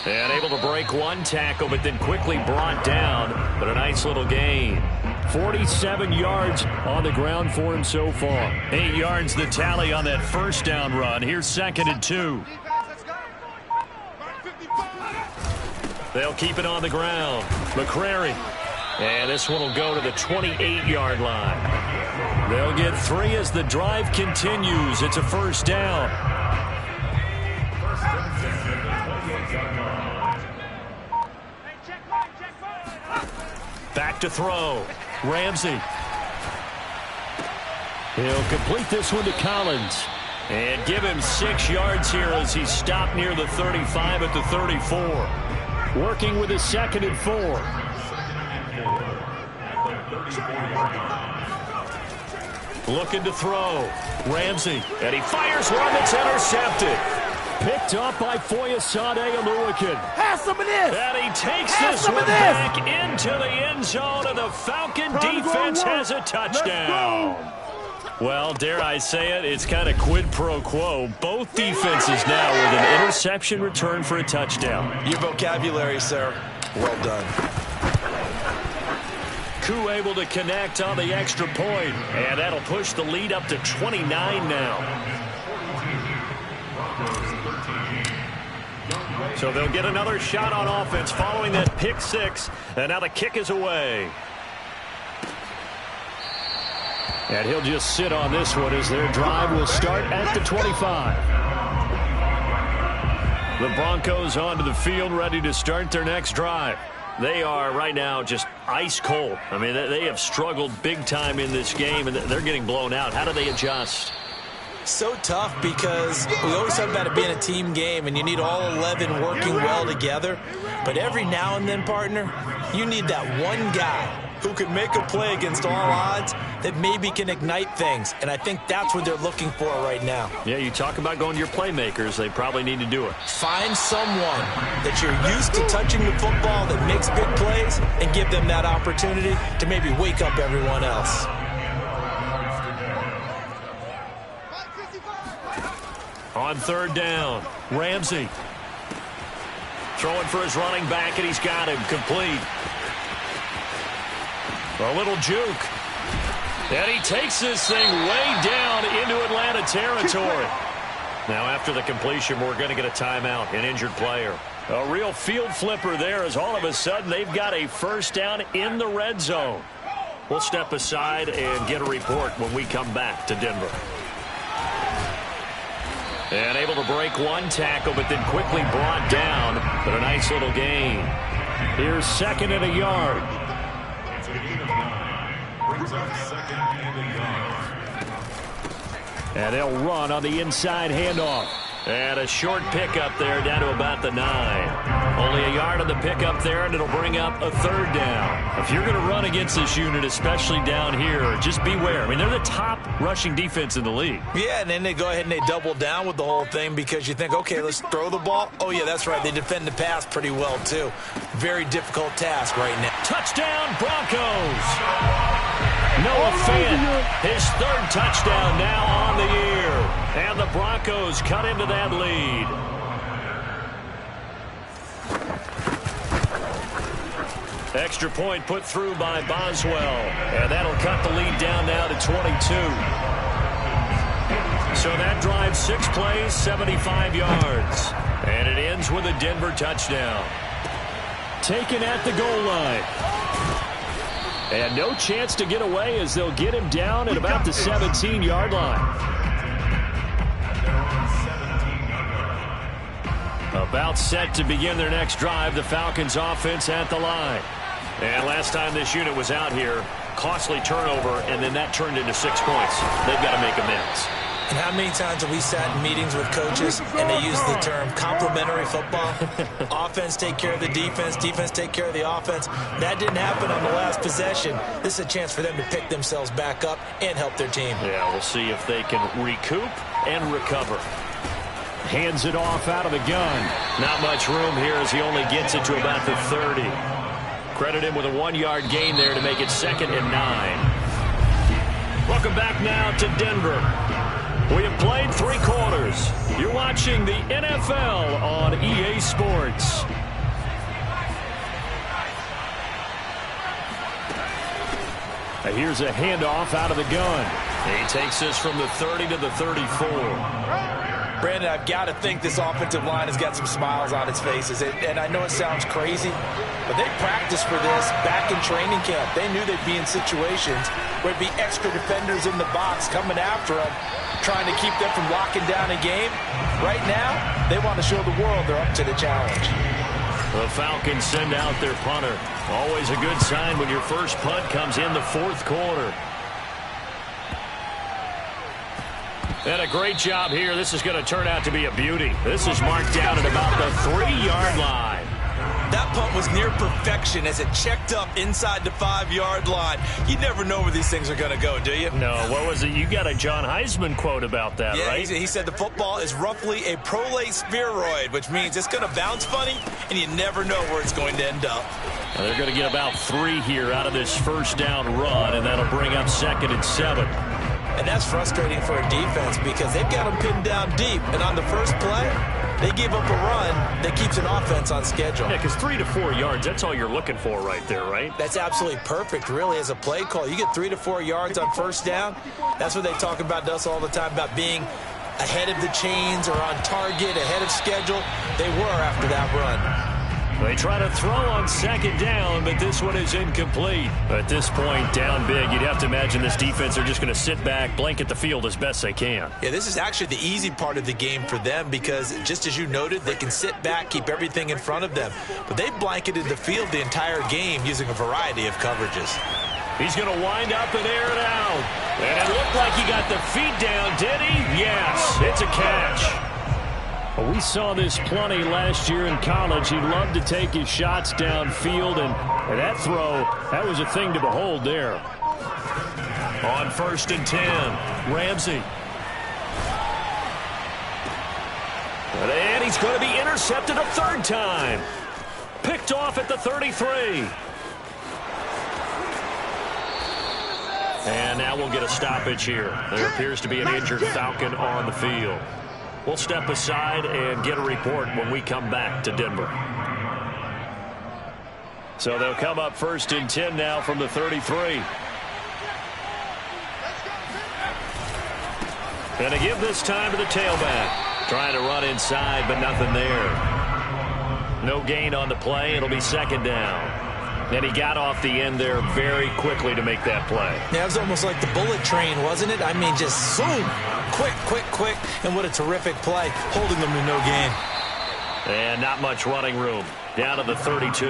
And able to break one tackle, but then quickly brought down. But a nice little gain. 47 yards on the ground for him so far. 8 yards the tally on that first down run. Here's 2nd and 2. They'll keep it on the ground. McCrary. And this one will go to the 28-yard line. They'll get 3 as the drive continues. It's a first down. Back to throw. Ramsey. He'll complete this one to Collins. And give him 6 yards here as he stopped near the 35 at the 34. Working with his 2nd and 4. Looking to throw. Ramsey. And he fires one that's intercepted. Picked up by Foyesade Oluwakin. Have some of this. And he takes this one back into the end zone, and the Falcon defense has a touchdown. Well, dare I say it, it's kind of quid pro quo. Both defenses now with an interception return for a touchdown. Your vocabulary, sir. Well done. Koo able to connect on the extra point, and that'll push the lead up to 29 now. So they'll get another shot on offense following that pick 6. And now the kick is away. And he'll just sit on this one as their drive will start at the 25. The Broncos onto the field ready to start their next drive. They are right now just ice cold. I mean, they have struggled big time in this game, and they're getting blown out. How do they adjust? So tough because we always talk about it being a team game and you need all 11 working well together. But every now and then, partner, you need that one guy who can make a play against all odds that maybe can ignite things. And I think that's what they're looking for right now. Yeah, you talk about going to your playmakers. They probably need to do it. Find someone that you're used to touching the football that makes big plays and give them that opportunity to maybe wake up everyone else. On third down, Ramsey. Throwing for his running back, and he's got him complete. A little juke. And he takes this thing way down into Atlanta territory. Now after the completion, we're going to get a timeout, an injured player. A real field flipper there as all of a sudden they've got a first down in the red zone. We'll step aside and get a report when we come back to Denver. And able to break one tackle, but then quickly brought down. But a nice little gain. Here's 2nd and a yard. And they'll run on the inside handoff. And a short pickup there down to about the 9. Only a yard on the pickup there, and it'll bring up a third down. If you're going to run against this unit, especially down here, just beware. I mean, they're the top rushing defense in the league. Yeah, and then they go ahead and they double down with the whole thing because you think, okay, let's throw the ball. Oh, yeah, that's right. They defend the pass pretty well, too. Very difficult task right now. Touchdown, Broncos! Noah Fant, his 3rd touchdown now on the year. And the Broncos cut into that lead. Extra point put through by Boswell. And that'll cut the lead down now to 22. So that drive 6 plays, 75 yards. And it ends with a Denver touchdown. Taken at the goal line. And no chance to get away as they'll get him down at about the 17-yard line. About set to begin their next drive, the Falcons offense at the line. And last time this unit was out here, costly turnover, and then that turned into 6 points. They've got to make amends. And how many times have we sat in meetings with coaches and they use the term complementary football? Offense take care of the defense, defense take care of the offense. That didn't happen on the last possession. This is a chance for them to pick themselves back up and help their team. Yeah, we'll see if they can recoup and recover. Hands it off out of the gun. Not much room here as he only gets it to about the 30. Credit him with a 1-yard gain there to make it 2nd and 9. Welcome back now to Denver. We have played 3 quarters. You're watching the NFL on EA Sports. Now here's a handoff out of the gun. He takes this from the 30 to the 34. Brandon, I've got to think this offensive line has got some smiles on its faces. And I know it sounds crazy, but they practiced for this back in training camp. They knew they'd be in situations where it'd be extra defenders in the box coming after them, trying to keep them from locking down a game. Right now, they want to show the world they're up to the challenge. The Falcons send out their punter. Always a good sign when your first punt comes in the 4th quarter. And a great job here. This is going to turn out to be a beauty. This is marked down at about the 3-yard line. That punt was near perfection as it checked up inside the 5-yard line. You never know where these things are going to go, do you? No, what was it? You got a John Heisman quote about that, yeah, right? He said the football is roughly a prolate spheroid, which means it's going to bounce funny, and you never know where it's going to end up. Well, they're going to get about 3 here out of this first down run, and that'll bring up 2nd and 7. And that's frustrating for a defense because they've got them pinned down deep. And on the first play, they give up a run that keeps an offense on schedule. Yeah, because 3 to 4 yards, that's all you're looking for right there, right? That's absolutely perfect, really, as a play call. You get 3 to 4 yards on first down. That's what they talk about to us all the time, about being ahead of the chains or on target, ahead of schedule. They were after that run. They try to throw on 2nd down, but this one is incomplete. At this point, down big, you'd have to imagine this defense are just going to sit back, blanket the field as best they can. Yeah, this is actually the easy part of the game for them because, just as you noted, they can sit back, keep everything in front of them. But they blanketed the field the entire game using a variety of coverages. He's going to wind up and air it out. And it looked like he got the feet down, did he? Yes, it's a catch. We saw this plenty last year in college. He loved to take his shots downfield, and that throw, that was a thing to behold there. On 1st and 10, Ramsey. And he's going to be intercepted a 3rd time. Picked off at the 33. And now we'll get a stoppage here. There appears to be an injured Falcon on the field. We'll step aside and get a report when we come back to Denver. So they'll come up 1st and 10 now from the 33. And to give this time to the tailback. Trying to run inside, but nothing there. No gain on the play. It'll be 2nd down. And he got off the end there very quickly to make that play. Yeah, it was almost like the bullet train, wasn't it? I mean, just zoom. Quick, quick, quick. And what a terrific play, holding them to no gain. And not much running room. Down to the 32.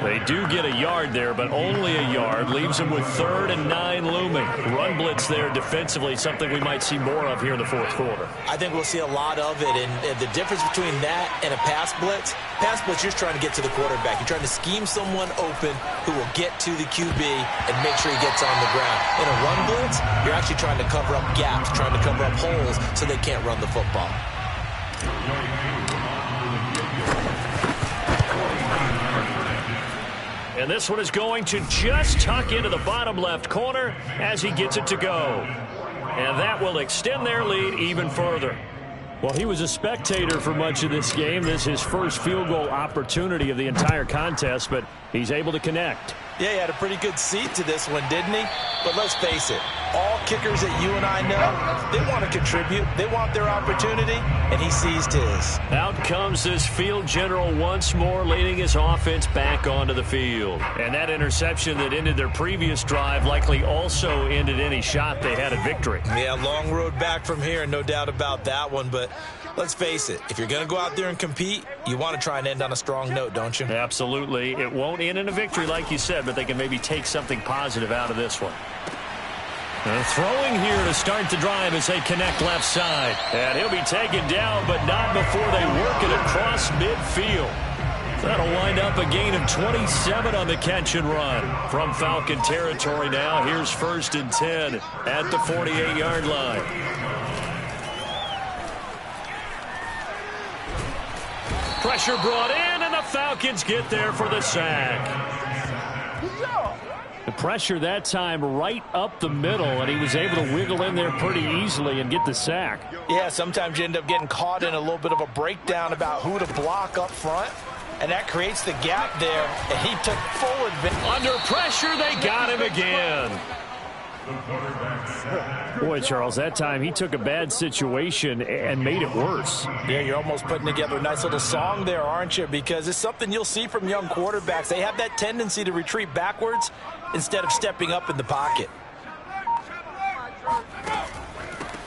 They do get a yard there, but only a yard. Leaves them with 3rd and 9 looming. Run blitz there defensively, something we might see more of here in the 4th quarter. I think we'll see a lot of it. And the difference between that and a pass blitz, you're trying to get to the quarterback. You're trying to scheme someone open who will get to the QB and make sure he gets on the ground. In a run blitz, you're actually trying to cover up gaps, trying to cover up holes so they can't run the football. And this one is going to just tuck into the bottom left corner as he gets it to go. And that will extend their lead even further. Well, he was a spectator for much of this game. This is his first field goal opportunity of the entire contest, but he's able to connect. Yeah, he had a pretty good seat to this one, didn't he? But let's face it, all kickers that you and I know, they want to contribute. They want their opportunity, and he seized his. Out comes this field general once more, leading his offense back onto the field. And that interception that ended their previous drive likely also ended any shot they had at victory. Yeah, long road back from here, no doubt about that one. But let's face it, if you're going to go out there and compete, you want to try and end on a strong note, don't you? Absolutely. It won't end in a victory like you said, but they can maybe take something positive out of this one. Throwing here to start the drive as they connect left side. And he'll be taken down, but not before they work it across midfield. That'll wind up a gain of 27 on the catch and run. From Falcon territory now, here's 1st and 10 at the 48-yard line. Pressure brought in, and the Falcons get there for the sack. The pressure that time right up the middle, and he was able to wiggle in there pretty easily and get the sack. Yeah, sometimes you end up getting caught in a little bit of a breakdown about who to block up front, and that creates the gap there, and he took full advantage. Under pressure, they got him again. Boy, Charles, that time he took a bad situation and made it worse. Yeah, you're almost putting together a nice little song there, aren't you? Because it's something you'll see from young quarterbacks. They have that tendency to retreat backwards instead of stepping up in the pocket.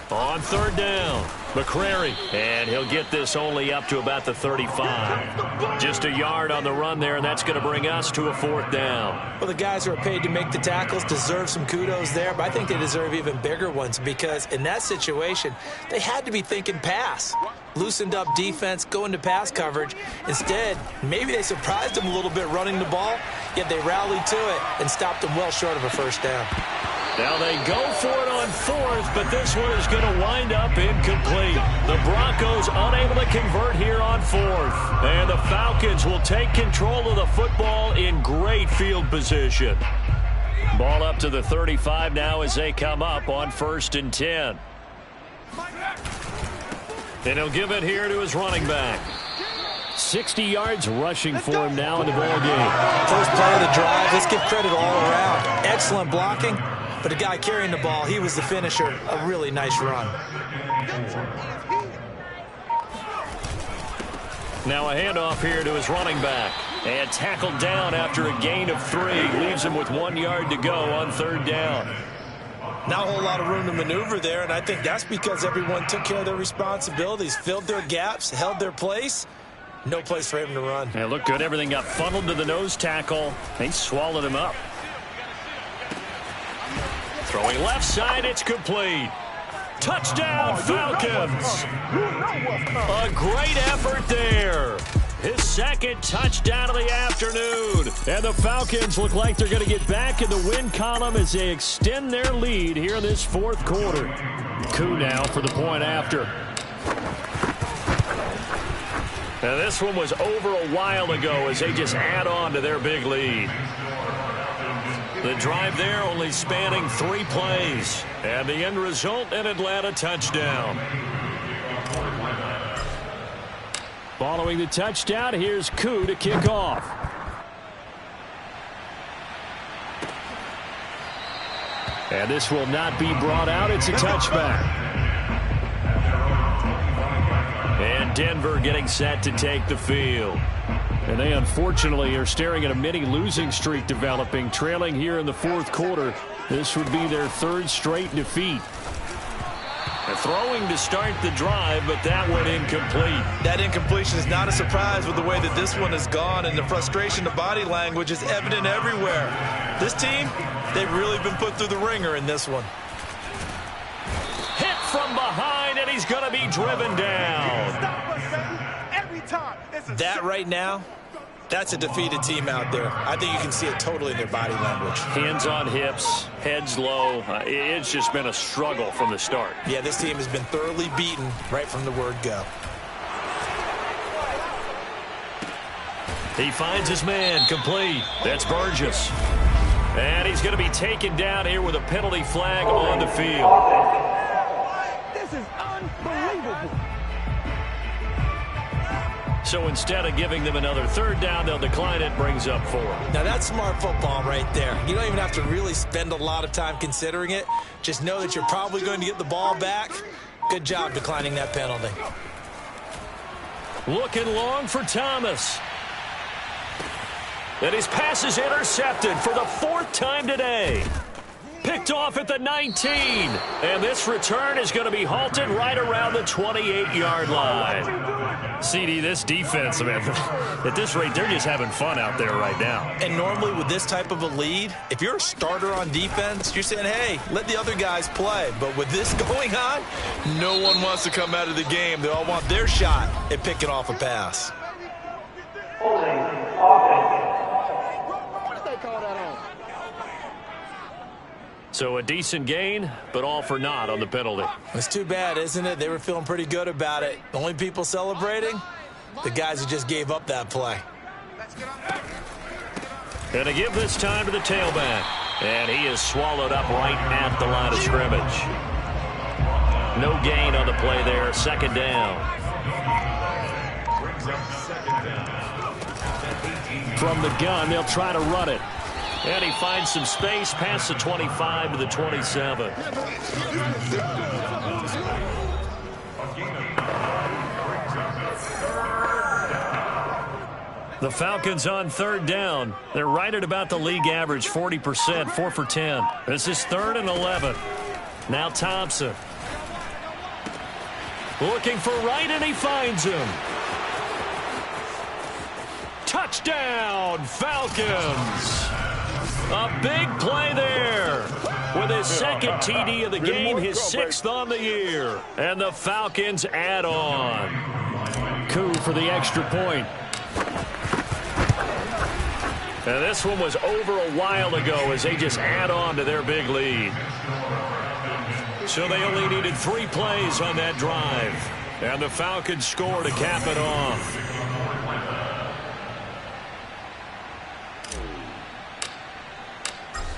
On 3rd down, McCrary, and he'll get this only up to about the 35. Just a yard on the run there, and that's going to bring us to a 4th down. Well, the guys who are paid to make the tackles deserve some kudos there, but I think they deserve even bigger ones because in that situation, they had to be thinking pass. Loosened up defense, going to pass coverage. Instead, maybe they surprised them a little bit running the ball, yet they rallied to it and stopped them well short of a 1st down. Now they go for it on 4th, but this one is going to wind up incomplete. The Broncos unable to convert here on 4th. And the Falcons will take control of the football in great field position. Ball up to the 35 now as they come up on 1st and 10. And he'll give it here to his running back. 60 yards rushing for him now in the ball game. First play of the drive, let's give credit all around. Excellent blocking. But the guy carrying the ball, he was the finisher. A really nice run. Now a handoff here to his running back. And tackled down after a gain of 3. Leaves him with 1 yard to go on 3rd down. Not a whole lot of room to maneuver there, and I think that's because everyone took care of their responsibilities, filled their gaps, held their place. No place for him to run. It looked good. Everything got funneled to the nose tackle. They swallowed him up. Throwing left side, it's complete. Touchdown, Falcons. A great effort there. His 2nd touchdown of the afternoon. And the Falcons look like they're going to get back in the win column as they extend their lead here in this 4th quarter. Koo now for the point after. Now this one was over a while ago as they just add on to their big lead. The drive there only spanning 3 plays. And the end result, an Atlanta touchdown. Following the touchdown, here's Koo to kick off. And this will not be brought out. It's a touchback. And Denver getting set to take the field. And they unfortunately are staring at a mini losing streak developing, trailing here in the 4th quarter. This would be their 3rd straight defeat. And throwing to start the drive, but that went incomplete. That incompletion is not a surprise with the way that this one has gone, and the frustration, the body language is evident everywhere. This team, they've really been put through the ringer in this one. Hit from behind, and he's going to be driven down. That right now, that's a defeated team out there. I think you can see it totally in their body language. Hands on hips, heads low. It's just been a struggle from the start. Yeah, this team has been thoroughly beaten right from the word go. He finds his man, complete. That's Burgess. And he's going to be taken down here with a penalty flag on the field. This is unbelievable. So instead of giving them another third down, they'll decline it, brings up 4. Now that's smart football right there. You don't even have to really spend a lot of time considering it. Just know that you're probably going to get the ball back. Good job declining that penalty. Looking long for Thomas. And his pass is intercepted for the 4th time today. Picked off at the 19. And this return is going to be halted right around the 28-yard line. CD, this defense, man, at this rate, they're just having fun out there right now. And normally with this type of a lead, if you're a starter on defense, you're saying, hey, let the other guys play. But with this going on, no one wants to come out of the game. They all want their shot at picking off a pass. Holding offense. What did they call that on? So a decent gain, but all for naught on the penalty. It's too bad, isn't it? They were feeling pretty good about it. The only people celebrating, the guys who just gave up that play. And to give this time to the tailback. And he is swallowed up right at the line of scrimmage. No gain on the play there. 2nd down. From the gun, they'll try to run it. And he finds some space past the 25 to the 27. The Falcons on 3rd down. They're right at about the league average, 40%, 4 for 10. This is 3rd and 11. Now Thompson. Looking for Wright, and he finds him. Touchdown, Falcons. A big play there. With his 2nd TD of the game, his 6th on the year. And the Falcons add on. Coup for the extra point. And this one was over a while ago as they just add on to their big lead. So they only needed 3 plays on that drive. And the Falcons score to cap it off.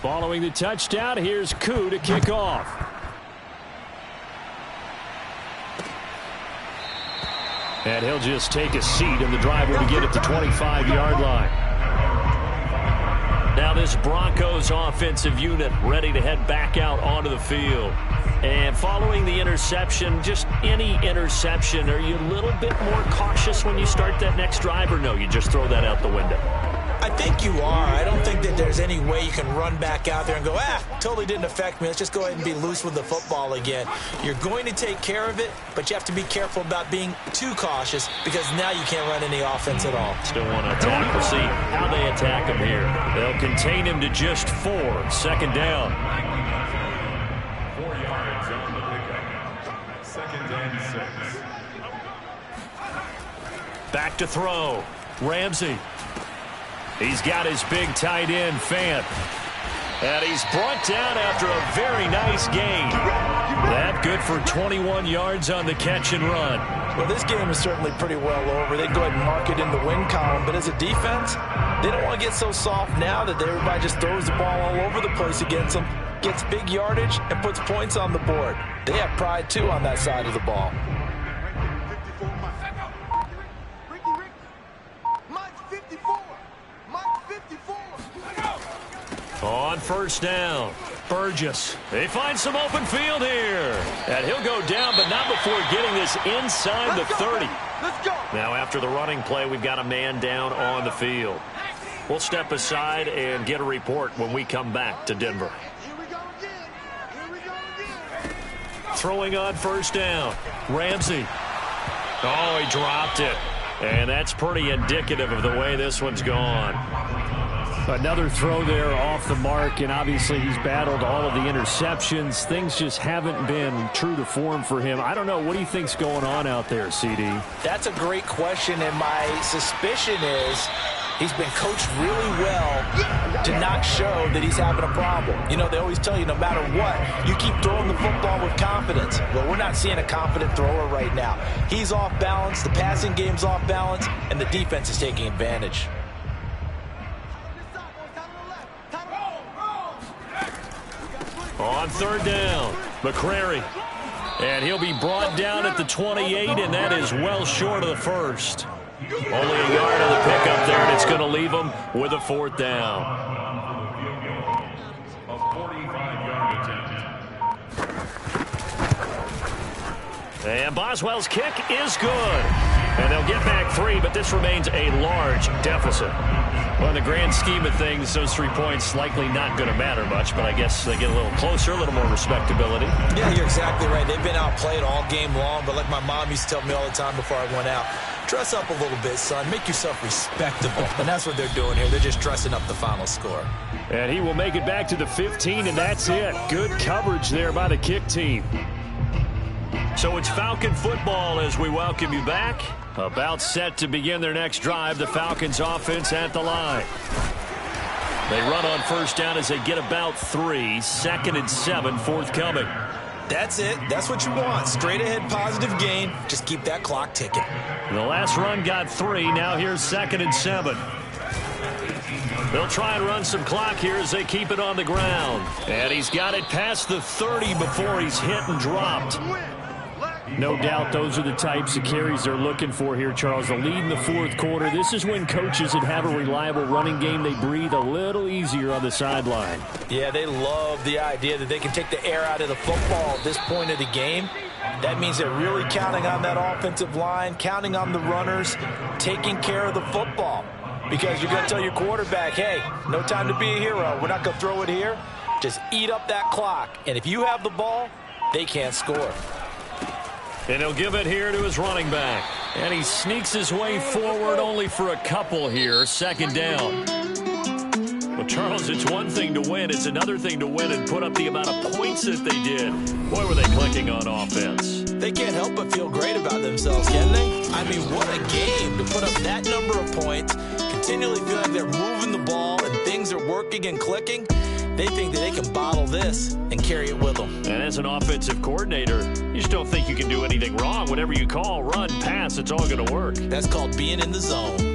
Following the touchdown, here's Koo to kick off. And he'll just take a seat, and the drive will begin at the 25-yard line. Now this Broncos offensive unit ready to head back out onto the field. And following the interception, just any interception, are you a little bit more cautious when you start that next drive, or no, you just throw that out the window? I think you are. I don't think that there's any way you can run back out there and go, totally didn't affect me. Let's just go ahead and be loose with the football again. You're going to take care of it, but you have to be careful about being too cautious because now you can't run any offense at all. Still want to attack. We'll see how they attack him here. They'll contain him to just 4. 2nd down. 4 yards on the pickup. 2nd and 6. Back to throw. Ramsey. He's got his big tight end, Fant. And he's brought down after a very nice gain. That good for 21 yards on the catch and run. Well, this game is certainly pretty well over. They'd go ahead and mark it in the win column. But as a defense, they don't want to get so soft now that everybody just throws the ball all over the place against them, gets big yardage, and puts points on the board. They have pride, too, on that side of the ball. On 1st down, Burgess. They find some open field here. And he'll go down, but not before getting this inside the 30. Let's go. Now after the running play, we've got a man down on the field. We'll step aside and get a report when we come back to Denver. Here we go again. Here we go again. Throwing on 1st down, Ramsey. Oh, he dropped it. And that's pretty indicative of the way this one's gone. Another throw there off the mark, and obviously he's battled all of the interceptions. Things just haven't been true to form for him. I don't know. What do you think's going on out there, CD? That's a great question, and my suspicion is he's been coached really well to not show that he's having a problem. You know, they always tell you no matter what, you keep throwing the football with confidence. Well, we're not seeing a confident thrower right now. He's off balance, the passing game's off balance, and the defense is taking advantage. On 3rd down, McCrary. And he'll be brought down at the 28, and that is well short of the 1st. Only a yard on the pickup there, and it's going to leave them with a 4th down. A 45-yard attempt. And Boswell's kick is good. And they'll get back 3, but this remains a large deficit. Well, in the grand scheme of things, those 3 points likely not going to matter much, but I guess they get a little closer, a little more respectability. Yeah, you're exactly right. They've been outplayed all game long, but like my mom used to tell me all the time before I went out, dress up a little bit, son. Make yourself respectable. And that's what they're doing here. They're just dressing up the final score. And he will make it back to the 15, and that's it. Good coverage there by the kick team. So it's Falcon football as we welcome you back. About set to begin their next drive. The Falcons offense at the line. They run on 1st down as they get about 3. 2nd and 7 forthcoming. That's it. That's what you want. Straight ahead positive gain. Just keep that clock ticking. The last run got 3. Now here's 2nd and 7. They'll try and run some clock here as they keep it on the ground. And he's got it past the 30 before he's hit and dropped. No doubt those are the types of carries they're looking for here, Charles. The lead in the 4th quarter. This is when coaches that have a reliable running game, they breathe a little easier on the sideline. Yeah, they love the idea that they can take the air out of the football at this point of the game. That means they're really counting on that offensive line, counting on the runners, taking care of the football. Because you're going to tell your quarterback, hey, no time to be a hero. We're not going to throw it here. Just eat up that clock. And if you have the ball, they can't score. And he'll give it here to his running back. And he sneaks his way forward only for a couple here. 2nd down. Well, Charles, it's one thing to win. It's another thing to win and put up the amount of points that they did. Boy, were they clicking on offense. They can't help but feel great about themselves, can they? I mean, what a game to put up that number of points, continually feel like they're moving the ball and things are working and clicking. They think that they can bottle this and carry it with them. And as an offensive coordinator, you just don't think you can do anything wrong. Whatever you call, run, pass, it's all going to work. That's called being in the zone.